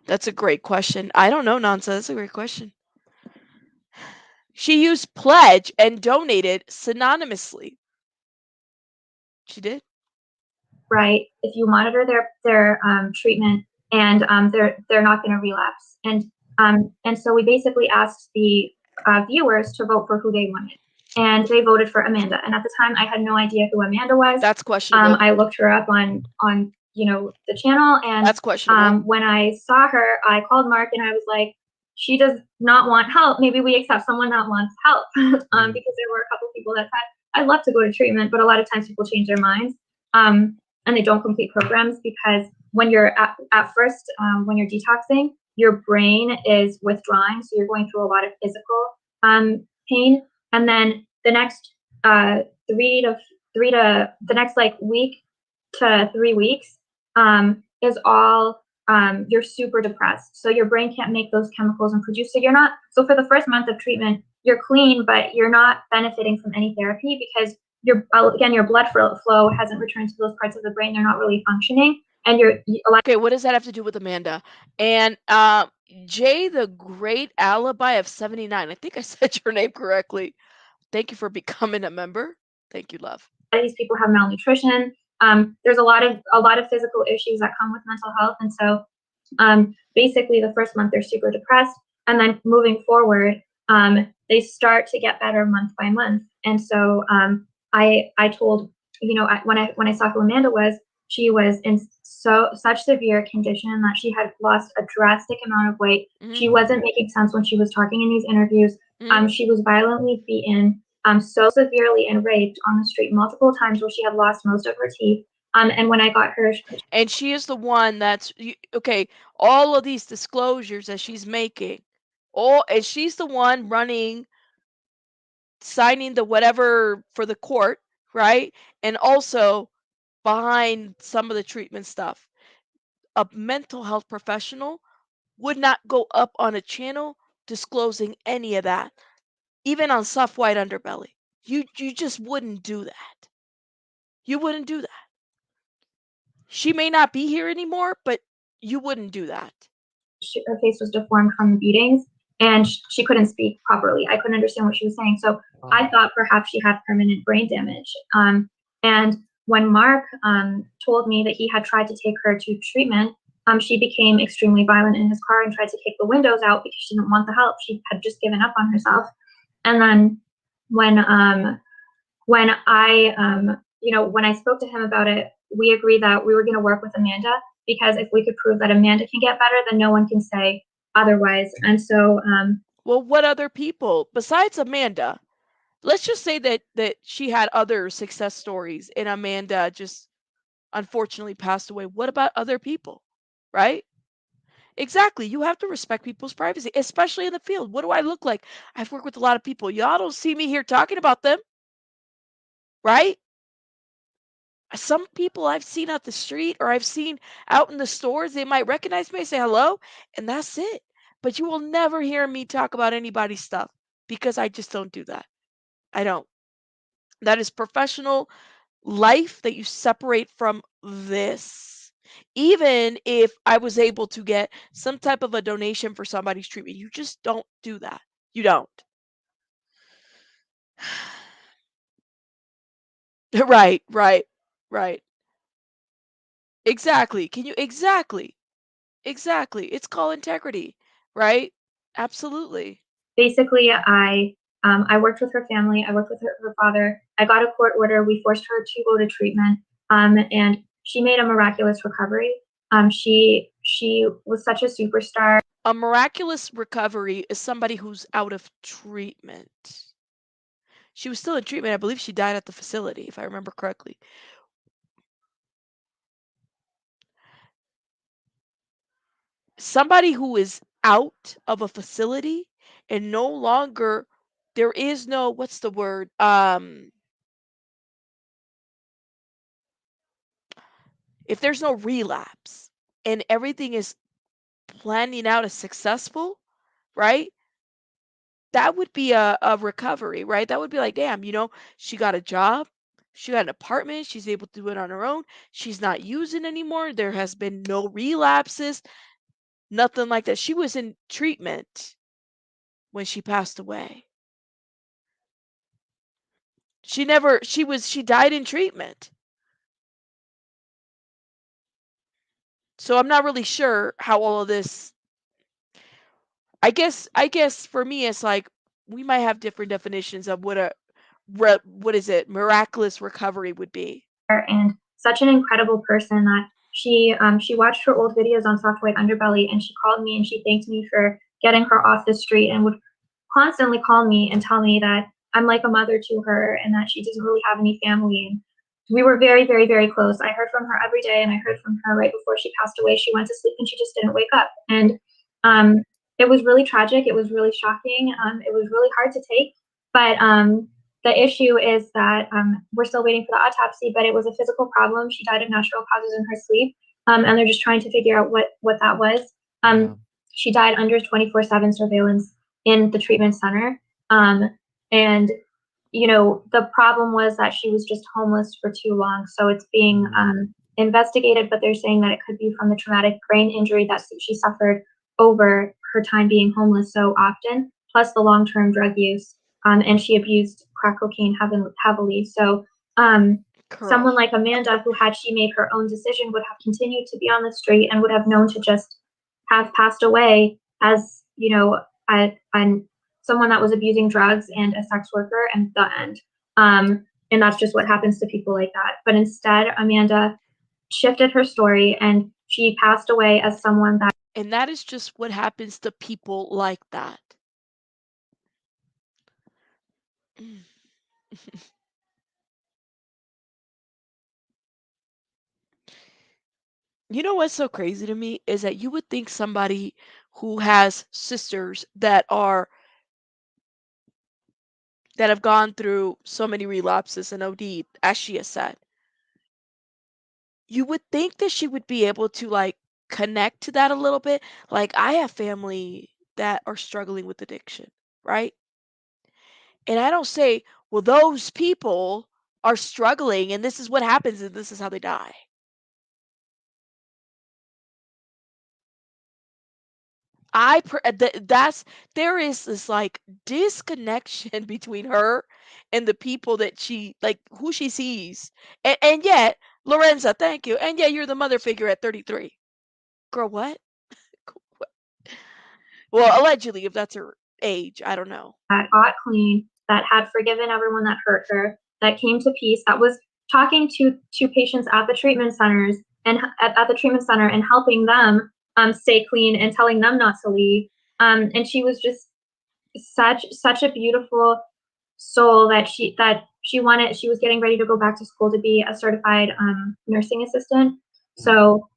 That's a great question. I don't know, Nansa. That's a great question. She used pledge and donated synonymously. She did. right, if you monitor their treatment, and they're not going to relapse. And so we basically asked the viewers to vote for who they wanted, and they voted for Amanda. And at the time, I had no idea who Amanda was. That's questionable. I looked her up on the channel, and That's questionable. when I saw her, I called Mark and I was like, she does not want help. Maybe we accept someone that wants help. Because there were a couple people that said, I'd love to go to treatment, but a lot of times people change their minds. And they don't complete programs because when you're at first, when you're detoxing, your brain is withdrawing, so you're going through a lot of physical pain, and then the next the next like week to 3 weeks is all you're super depressed, so your brain can't make those chemicals and produce. So for the first month of treatment, you're clean, but you're not benefiting from any therapy because your blood flow hasn't returned to those parts of the brain. They're not really functioning, and Okay, what does that have to do with Amanda? And Jay, the Great Alibi of 79. I think I said your name correctly. Thank you for becoming a member. Thank you, love. A lot of these people have malnutrition. There's a lot of physical issues that come with mental health, and so basically the first month they're super depressed, and then moving forward, they start to get better month by month. And so I told when I saw who Amanda was, she was in such severe condition that she had lost a drastic amount of weight. She wasn't making sense when she was talking in these interviews. She was violently beaten, so severely, and raped on the street multiple times, where she had lost most of her teeth. And when I got her, and she is the one that's okay. All of these disclosures that she's making, and she's the one signing the whatever for the court, right? And also behind some of the treatment stuff. A mental health professional would not go up on a channel disclosing any of that, even on soft white underbelly. You just wouldn't do that. You wouldn't do that. She may not be here anymore, but you wouldn't do that. Her face was deformed from the beatings, and she couldn't speak properly. I couldn't understand what she was saying. So I thought perhaps she had permanent brain damage. And when Mark told me that he had tried to take her to treatment, she became extremely violent in his car and tried to kick the windows out because she didn't want the help. She had just given up on herself. And then when when I spoke to him about it, we agreed that we were going to work with Amanda, because if we could prove that Amanda can get better, then no one can say otherwise. And so, Well, what other people besides Amanda? Let's just say that she had other success stories and Amanda just unfortunately passed away. What about other people? Right? Exactly. You have to respect people's privacy, especially in the field. What do I look like? I've worked with a lot of people. Y'all don't see me here talking about them, right? Some people I've seen out the street or I've seen out in the stores, they might recognize me, say hello, and that's it. But you will never hear me talk about anybody's stuff because I just don't do that. I don't. That is professional life that you separate from this. Even if I was able to get some type of a donation for somebody's treatment, you just don't do that. You don't. Right, right, right. Exactly. Can you exactly? Exactly. It's called integrity, right? Absolutely. basically, I worked with her family. I worked with her father. I got a court order. We forced her to go to treatment, and she made a miraculous recovery. She was such a superstar. A miraculous recovery is somebody who's out of treatment. She was still in treatment. I believe she died at the facility, if I remember correctly. Somebody who is out of a facility and no longer there is no what's the word? If there's no relapse and everything is planning out as successful, right? That would be a recovery, right? That would be like, damn, she got a job, she got an apartment, she's able to do it on her own, she's not using anymore, there has been no relapses, nothing like that. She was in treatment when she passed away. She died in treatment. So I'm not really sure how all of this I guess for me it's like we might have different definitions of what is it? Miraculous recovery would be. And such an incredible person that she watched her old videos on Soft White Underbelly, and she called me and she thanked me for getting her off the street, and would constantly call me and tell me that I'm like a mother to her and that she doesn't really have any family. And we were very, very, very close. I heard from her every day, and I heard from her right before she passed away. She went to sleep and she just didn't wake up. And it was really tragic. It was really shocking. It was really hard to take. But the issue is that we're still waiting for the autopsy, but it was a physical problem. She died of natural causes in her sleep, and they're just trying to figure out what that was. Yeah. She died under 24/7 surveillance in the treatment center. And the problem was that she was just homeless for too long. So it's being investigated, but they're saying that it could be from the traumatic brain injury that she suffered over her time being homeless so often, plus the long-term drug use. And she abused crack cocaine heavily. So Girl. someone like Amanda, who had she made her own decision, would have continued to be on the street and would have known to just have passed away as, someone that was abusing drugs and a sex worker, and the end. And that's just what happens to people like that. But instead, Amanda shifted her story and she passed away as someone that And that is just what happens to people like that. Mm. You know what's so crazy to me is that you would think somebody who has sisters that have gone through so many relapses and OD, as she has said, you would think that she would be able to like connect to that a little bit. Like I have family that are struggling with addiction, right? And I don't say, well, those people are struggling and this is what happens and this is how they die. That's there is this like disconnection between her and the people that she like who she sees. And yet, Lorenza, thank you. And yet you're the mother figure at 33. Girl, what? Well, allegedly, if that's her age, I don't know. That got clean, that had forgiven everyone that hurt her, that came to peace, that was talking to patients at the treatment centers and at the treatment center and helping them stay clean and telling them not to leave. And she was just such a beautiful soul that she was getting ready to go back to school to be a certified nursing assistant. So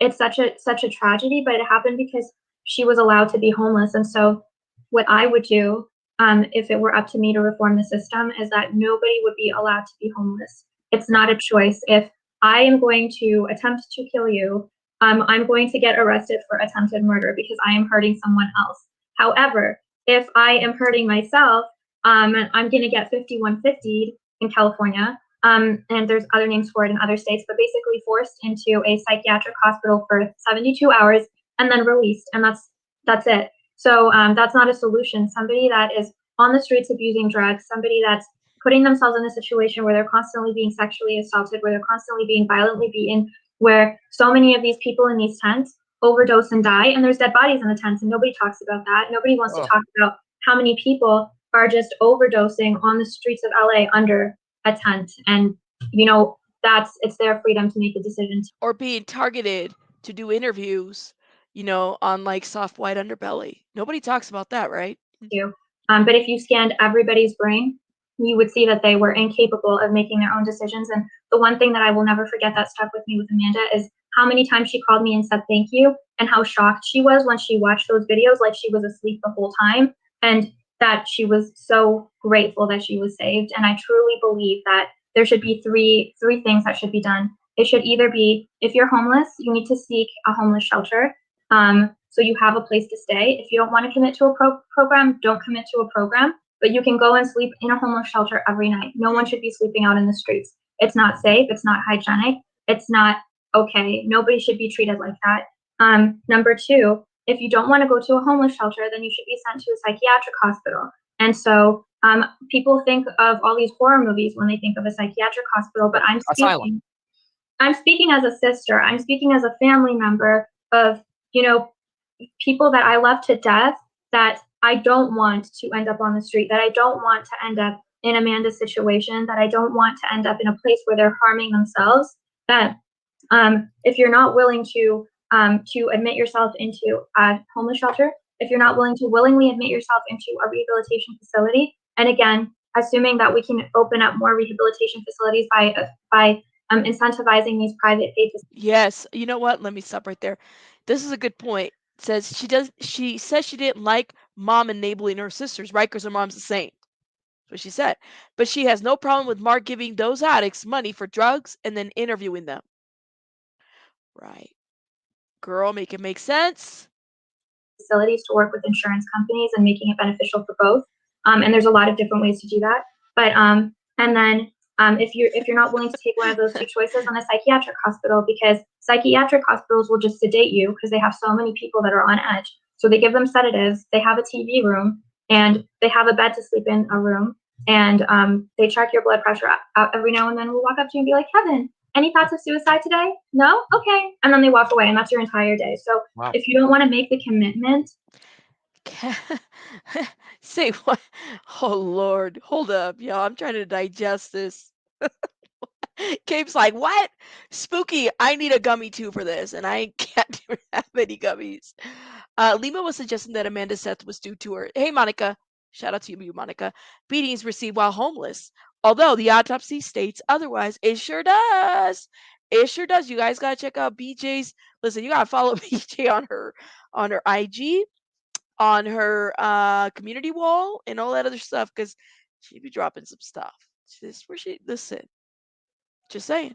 it's such a tragedy, but it happened because she was allowed to be homeless. And so what I would do if it were up to me to reform the system is that nobody would be allowed to be homeless. It's not a choice. If I am going to attempt to kill you, I'm going to get arrested for attempted murder because I am hurting someone else. However, if I am hurting myself, I'm going to get 5150 in California. And there's other names for it in other states, but basically forced into a psychiatric hospital for 72 hours and then released. And that's it. So that's not a solution. Somebody that is on the streets abusing drugs, somebody that's putting themselves in a situation where they're constantly being sexually assaulted, where they're constantly being violently beaten, where so many of these people in these tents overdose and die, and there's dead bodies in the tents, and nobody talks about that. Nobody wants to talk about how many people are just overdosing on the streets of LA under a tent. And it's their freedom to make the decision. Or being targeted to do interviews, on like soft white underbelly. Nobody talks about that, right? But if you scanned everybody's brain, you would see that they were incapable of making their own decisions. And the one thing that I will never forget that stuck with me with Amanda is how many times she called me and said thank you, and how shocked she was when she watched those videos, like she was asleep the whole time, and that she was so grateful that she was saved. And I truly believe that there should be three things that should be done. It should either be, if you're homeless, you need to seek a homeless shelter. So you have a place to stay. If you don't want to commit to a program, don't commit to a program, but you can go and sleep in a homeless shelter every night. No one should be sleeping out in the streets. It's not safe. It's not hygienic. It's not okay. Nobody should be treated like that. Number two, if you don't want to go to a homeless shelter, then you should be sent to a psychiatric hospital. And so people think of all these horror movies when they think of a psychiatric hospital, but I'm speaking as a sister. I'm speaking as a family member of, people that I love to death, that I don't want to end up on the street, that I don't want to end up in Amanda's situation, that I don't want to end up in a place where they're harming themselves. That if you're not willing to admit yourself into a homeless shelter, if you're not willing to willingly admit yourself into a rehabilitation facility, and again, assuming that we can open up more rehabilitation facilities by incentivizing these private paid facilities. Yes. You know what? Let me stop right there. This is a good point. She says she didn't like mom enabling her sisters, right? Because her mom's a saint. That's what she said. But she has no problem with Mark giving those addicts money for drugs and then interviewing them. Right. Girl, make it make sense. Facilities to work with insurance companies and making it beneficial for both. And there's a lot of different ways to do that. But and then if you're not willing to take one of those two choices, on a psychiatric hospital, because psychiatric hospitals will just sedate you because they have so many people that are on edge. So they give them sedatives, they have a TV room, and they have a bed to sleep in a room, and they check your blood pressure out every now and then. We'll walk up to you and be like, Kevin, any thoughts of suicide today? No? Okay. And then they walk away, and that's your entire day. So if you don't want to make the commitment. Say what? Oh, Lord. Hold up, y'all. I'm trying to digest this. Cape's like, what? Spooky. I need a gummy too for this, and I can't have any gummies. Lima was suggesting that Amanda's death was due to her. Hey, Monica. Shout out to you, Monica. Beatings received while homeless. Although the autopsy states otherwise, it sure does. It sure does. You guys gotta check out BJ's. Listen, you gotta follow BJ on her IG, on her community wall, and all that other stuff, because she be dropping some stuff. Listen. Just saying.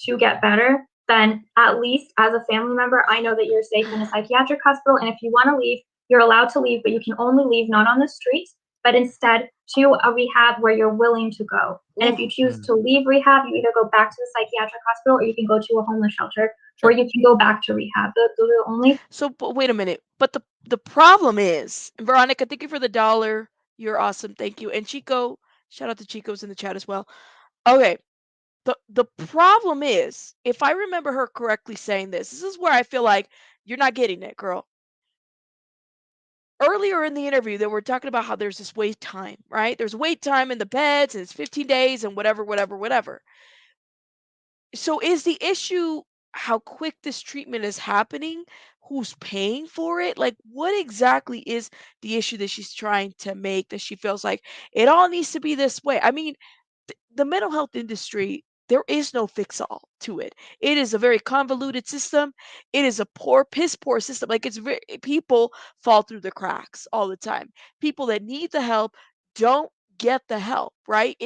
To get better, then at least as a family member, I know that you're safe in a psychiatric hospital. And if you want to leave, you're allowed to leave, but you can only leave not on the streets, but instead to a rehab where you're willing to go. And if Ooh. you choose to leave rehab, you either go back to the psychiatric hospital or you can go to a homeless shelter or Sure. you can go back to rehab. Those are the only. So, but wait a minute. But the problem is, Veronica, thank you for the dollar. You're awesome. Thank you. And Chico, shout out to Chico's in the chat as well. Okay. The problem is, if I remember her correctly saying this is where I feel like you're not getting it, girl. Earlier in the interview, they were talking about how there's this wait time, right? There's wait time in the beds and it's 15 days and whatever, whatever, whatever. So is the issue how quick this treatment is happening? Who's paying for it? Like, what exactly is the issue that she's trying to make that she feels like it all needs to be this way? I mean, the mental health industry, there is no fix all to it. It is a very convoluted system. It is a piss poor system. Like it's very, people fall through the cracks all the time. People that need the help don't get the help, right?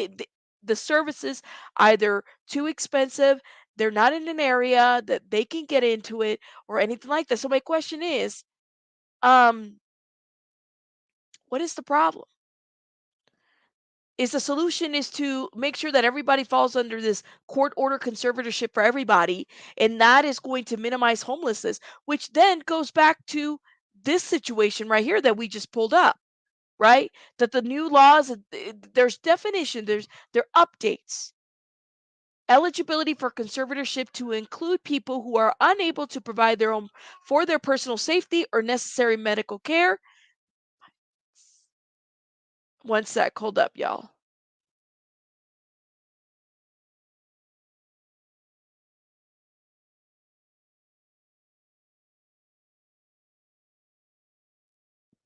The services either too expensive, they're not in an area that they can get into it or anything like that. So my question is, um, what is the problem? Is the solution is to make sure that everybody falls under this court order conservatorship for everybody, and that is going to minimize homelessness, which then goes back to this situation right here that we just pulled up, right? That the new laws, there's definition, there are updates. Eligibility for conservatorship to include people who are unable to provide their own for their personal safety or necessary medical care. One sec, hold up, y'all.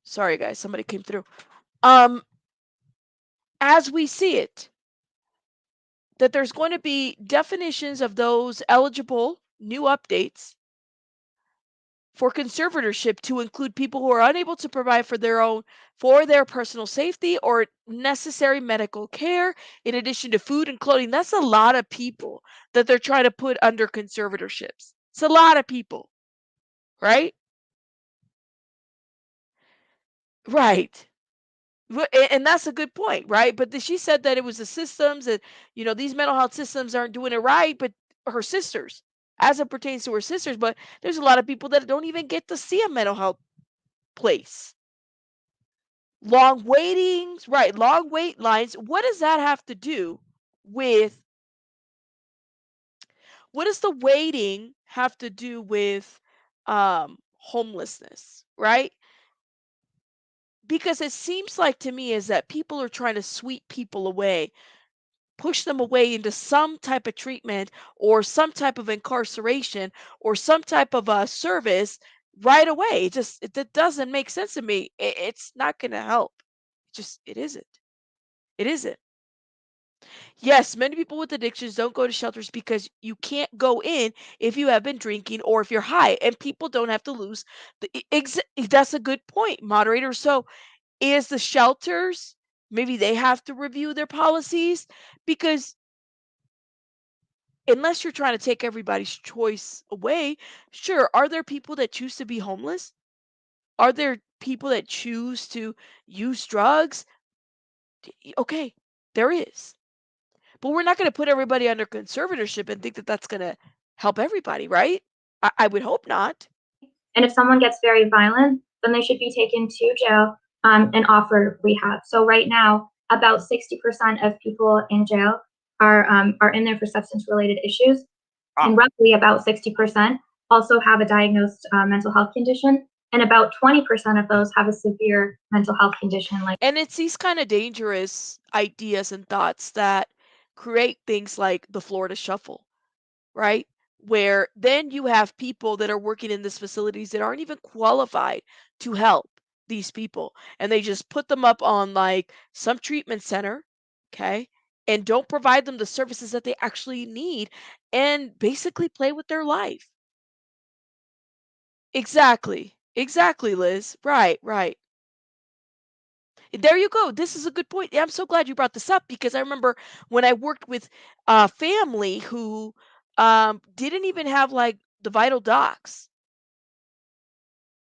Sorry, guys, somebody came through. Um, as we see it, that there's going to be definitions of those eligible new updates for conservatorship to include people who are unable to provide for their personal safety or necessary medical care in addition to food and clothing. That's a lot of people that they're trying to put under conservatorships. It's a lot of people, right? Right. And that's a good point, right? But she said that it was the systems that, these mental health systems aren't doing it right, but her sisters, as it pertains to her sisters, but there's a lot of people that don't even get to see a mental health place. Long waitings, right? Long wait lines. What does that have to do with, what does the waiting have to do with homelessness, right? Because it seems like to me is that people are trying to sweep people away, push them away into some type of treatment or some type of incarceration or some type of a service right away. That doesn't make sense to me. It's not going to help. It isn't. It isn't. Yes, many people with addictions don't go to shelters because you can't go in if you have been drinking or if you're high, and people don't have to lose. That's a good point, moderator. So, is the shelters, maybe they have to review their policies because unless you're trying to take everybody's choice away, sure, are there people that choose to be homeless? Are there people that choose to use drugs? Okay, there is. But we're not going to put everybody under conservatorship and think that that's going to help everybody, right? I would hope not. And if someone gets very violent, then they should be taken to jail and offered rehab. So right now, about 60% of people in jail are in there for substance-related issues, and roughly about 60% also have a diagnosed mental health condition, and about 20% of those have a severe mental health condition. And it's these kind of dangerous ideas and thoughts that create things like the Florida Shuffle, right? Where then you have people that are working in these facilities that aren't even qualified to help these people. And they just put them up on like some treatment center, okay? And don't provide them the services that they actually need and basically play with their life. Exactly. Exactly, Liz. Right, right. There you go. This is a good point. I'm so glad you brought this up because I remember when I worked with a family who didn't even have like the vital docs.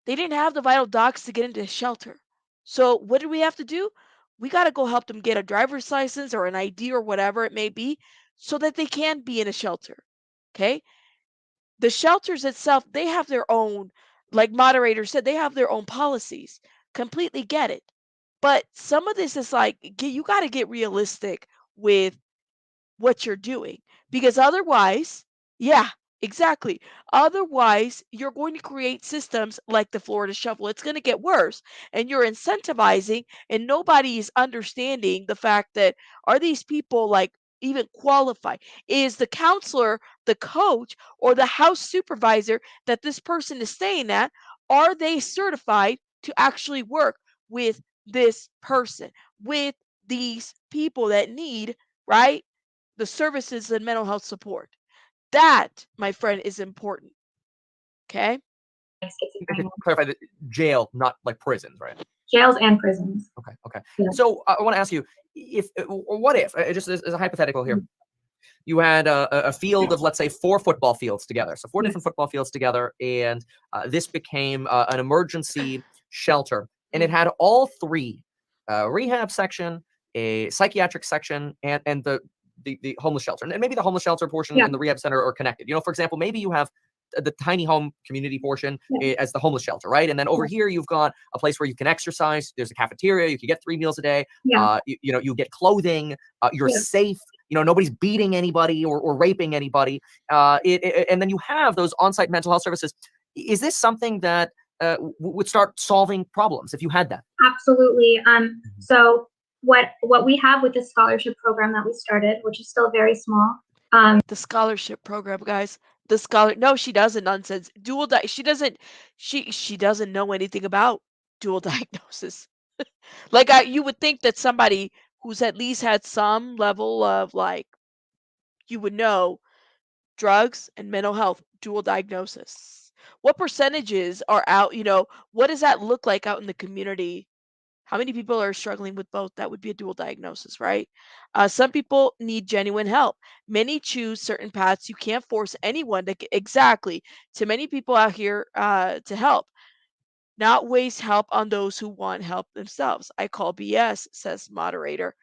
They didn't have the vital docs to get into the shelter. So what did we have to do? We got to go help them get a driver's license or an ID or whatever it may be so that they can be in a shelter. Okay? The shelters itself, they have their own, like moderator said, they have their own policies. Completely get it. But some of this is like you got to get realistic with what you're doing because otherwise, yeah, exactly. Otherwise, you're going to create systems like the Florida Shuffle. It's going to get worse, and you're incentivizing, and nobody is understanding the fact that are these people like even qualified? Is the counselor, the coach, or the house supervisor that this person is staying at, are they certified to actually work with this person, with these people that need, right? The services and mental health support. That, my friend, is important. Okay? To schizophrenia. clarify, the jail, not like prisons, right? Jails and prisons. Okay, okay. Yeah. So I want to ask you, if what if, just as a hypothetical here, you had a field of, let's say, 4 football fields together, so 4 different football fields together, and this became an emergency shelter, and it had all 3, rehab section, a psychiatric section, and the homeless shelter, and maybe the homeless shelter portion Yeah. and the rehab center are connected. For example, maybe you have the tiny home community portion as the homeless shelter, right? And then over here you've got a place where you can exercise. There's a cafeteria. You can get 3 meals a day. Yeah. You get clothing. You're Yeah. safe. Nobody's beating anybody or raping anybody. And then you have those on-site mental health services. Is this something that would start solving problems if you had that? Absolutely. So what we have with the scholarship program that we started, which is still very small. The scholarship program, guys. The scholar. No, she doesn't. Nonsense. She doesn't. She doesn't know anything about dual diagnosis. Like you would think that somebody who's at least had some level of like you would know drugs and mental health dual diagnosis. What percentages are out? What does that look like out in the community? How many people are struggling with both? That would be a dual diagnosis, right? Some people need genuine help. Many choose certain paths. You can't force anyone to exactly. To many people out here to help, not waste help on those who want help themselves. I call BS, says moderator.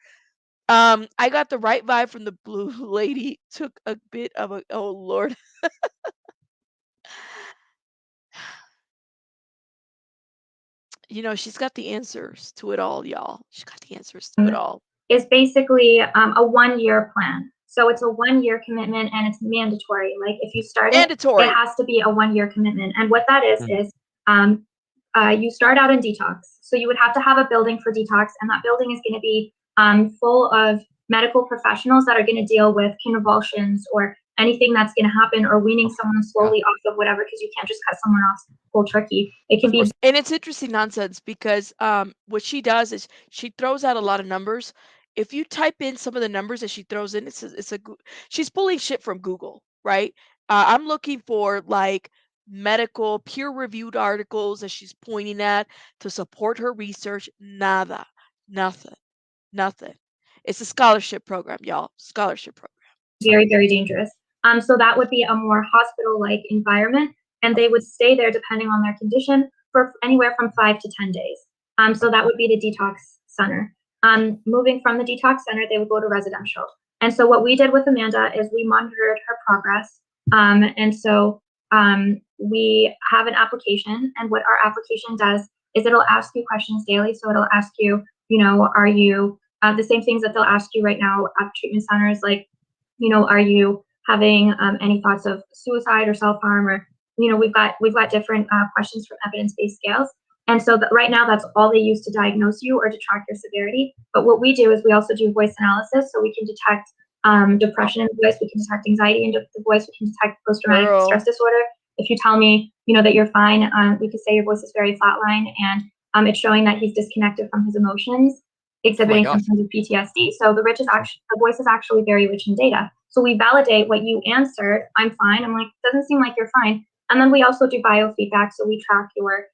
I got the right vibe from the blue lady. Took a bit of a oh Lord. She's got the answers to it all, y'all. She's got the answers to it all. Is basically a 1-year plan. So it's a 1-year commitment and it's mandatory. Like if you start it has to be a 1-year commitment. And what that is you start out in detox. So you would have to have a building for detox, and that building is going to be full of medical professionals that are going to deal with convulsions or anything that's going to happen, or weaning someone slowly off of whatever, because you can't just cut someone off cold turkey. It can be. And it's interesting nonsense because what she does is she throws out a lot of numbers. If you type in some of the numbers that she throws in, she's pulling shit from Google, right? I'm looking for like medical peer-reviewed articles that she's pointing at to support her research. Nada, nothing, nothing. It's a scholarship program, y'all. Scholarship program. Very, very dangerous. So that would be a more hospital-like environment, and they would stay there depending on their condition for anywhere from 5 to 10 days. So that would be the detox center. Moving from the detox center, they would go to residential. And so what we did with Amanda is we monitored her progress. And so we have an application, and what our application does is it'll ask you questions daily. So it'll ask you, are you the same things that they'll ask you right now at treatment centers, like, are you having any thoughts of suicide or self-harm, or, we've got different questions from evidence-based scales. And so right now that's all they use to diagnose you or to track your severity. But what we do is we also do voice analysis, so we can detect depression in the voice, we can detect anxiety in the voice, we can detect post-traumatic stress disorder. If you tell me, that you're fine, we could say your voice is very flatline, and it's showing that he's disconnected from his emotions, exhibiting symptoms of PTSD. So the voice is actually very rich in data. So we validate what you answered. I'm fine. I'm like, doesn't seem like you're fine. And then we also do biofeedback. So we track your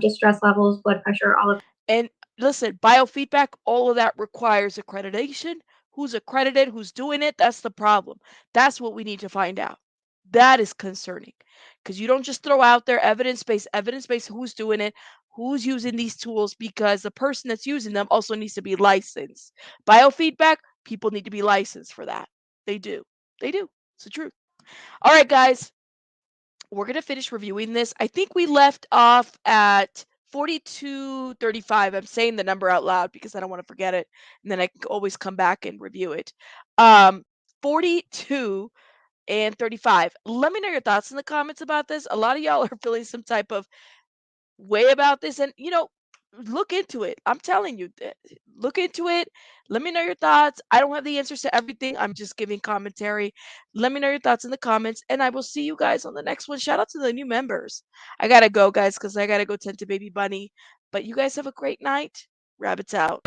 distress levels, blood pressure, all of. And listen, biofeedback, all of that requires accreditation. Who's accredited? Who's doing it? That's the problem. That's what we need to find out. That is concerning because you don't just throw out there evidence based who's doing it, who's using these tools, because the person that's using them also needs to be licensed. Biofeedback, people need to be licensed for that. They do. They do. It's the truth. All right, guys, we're going to finish reviewing this. I think we left off at 4235. I'm saying the number out loud because I don't want to forget it. And then I can always come back and review it. 42 and 35. Let me know your thoughts in the comments about this. A lot of y'all are feeling some type of way about this. And, look into it. I'm telling you, look into it. Let me know your thoughts. I don't have the answers to everything. I'm just giving commentary. Let me know your thoughts in the comments. And I will see you guys on the next one. Shout out to the new members. I got to go, guys, because I got to go tend to baby bunny. But you guys have a great night. Rabbits out.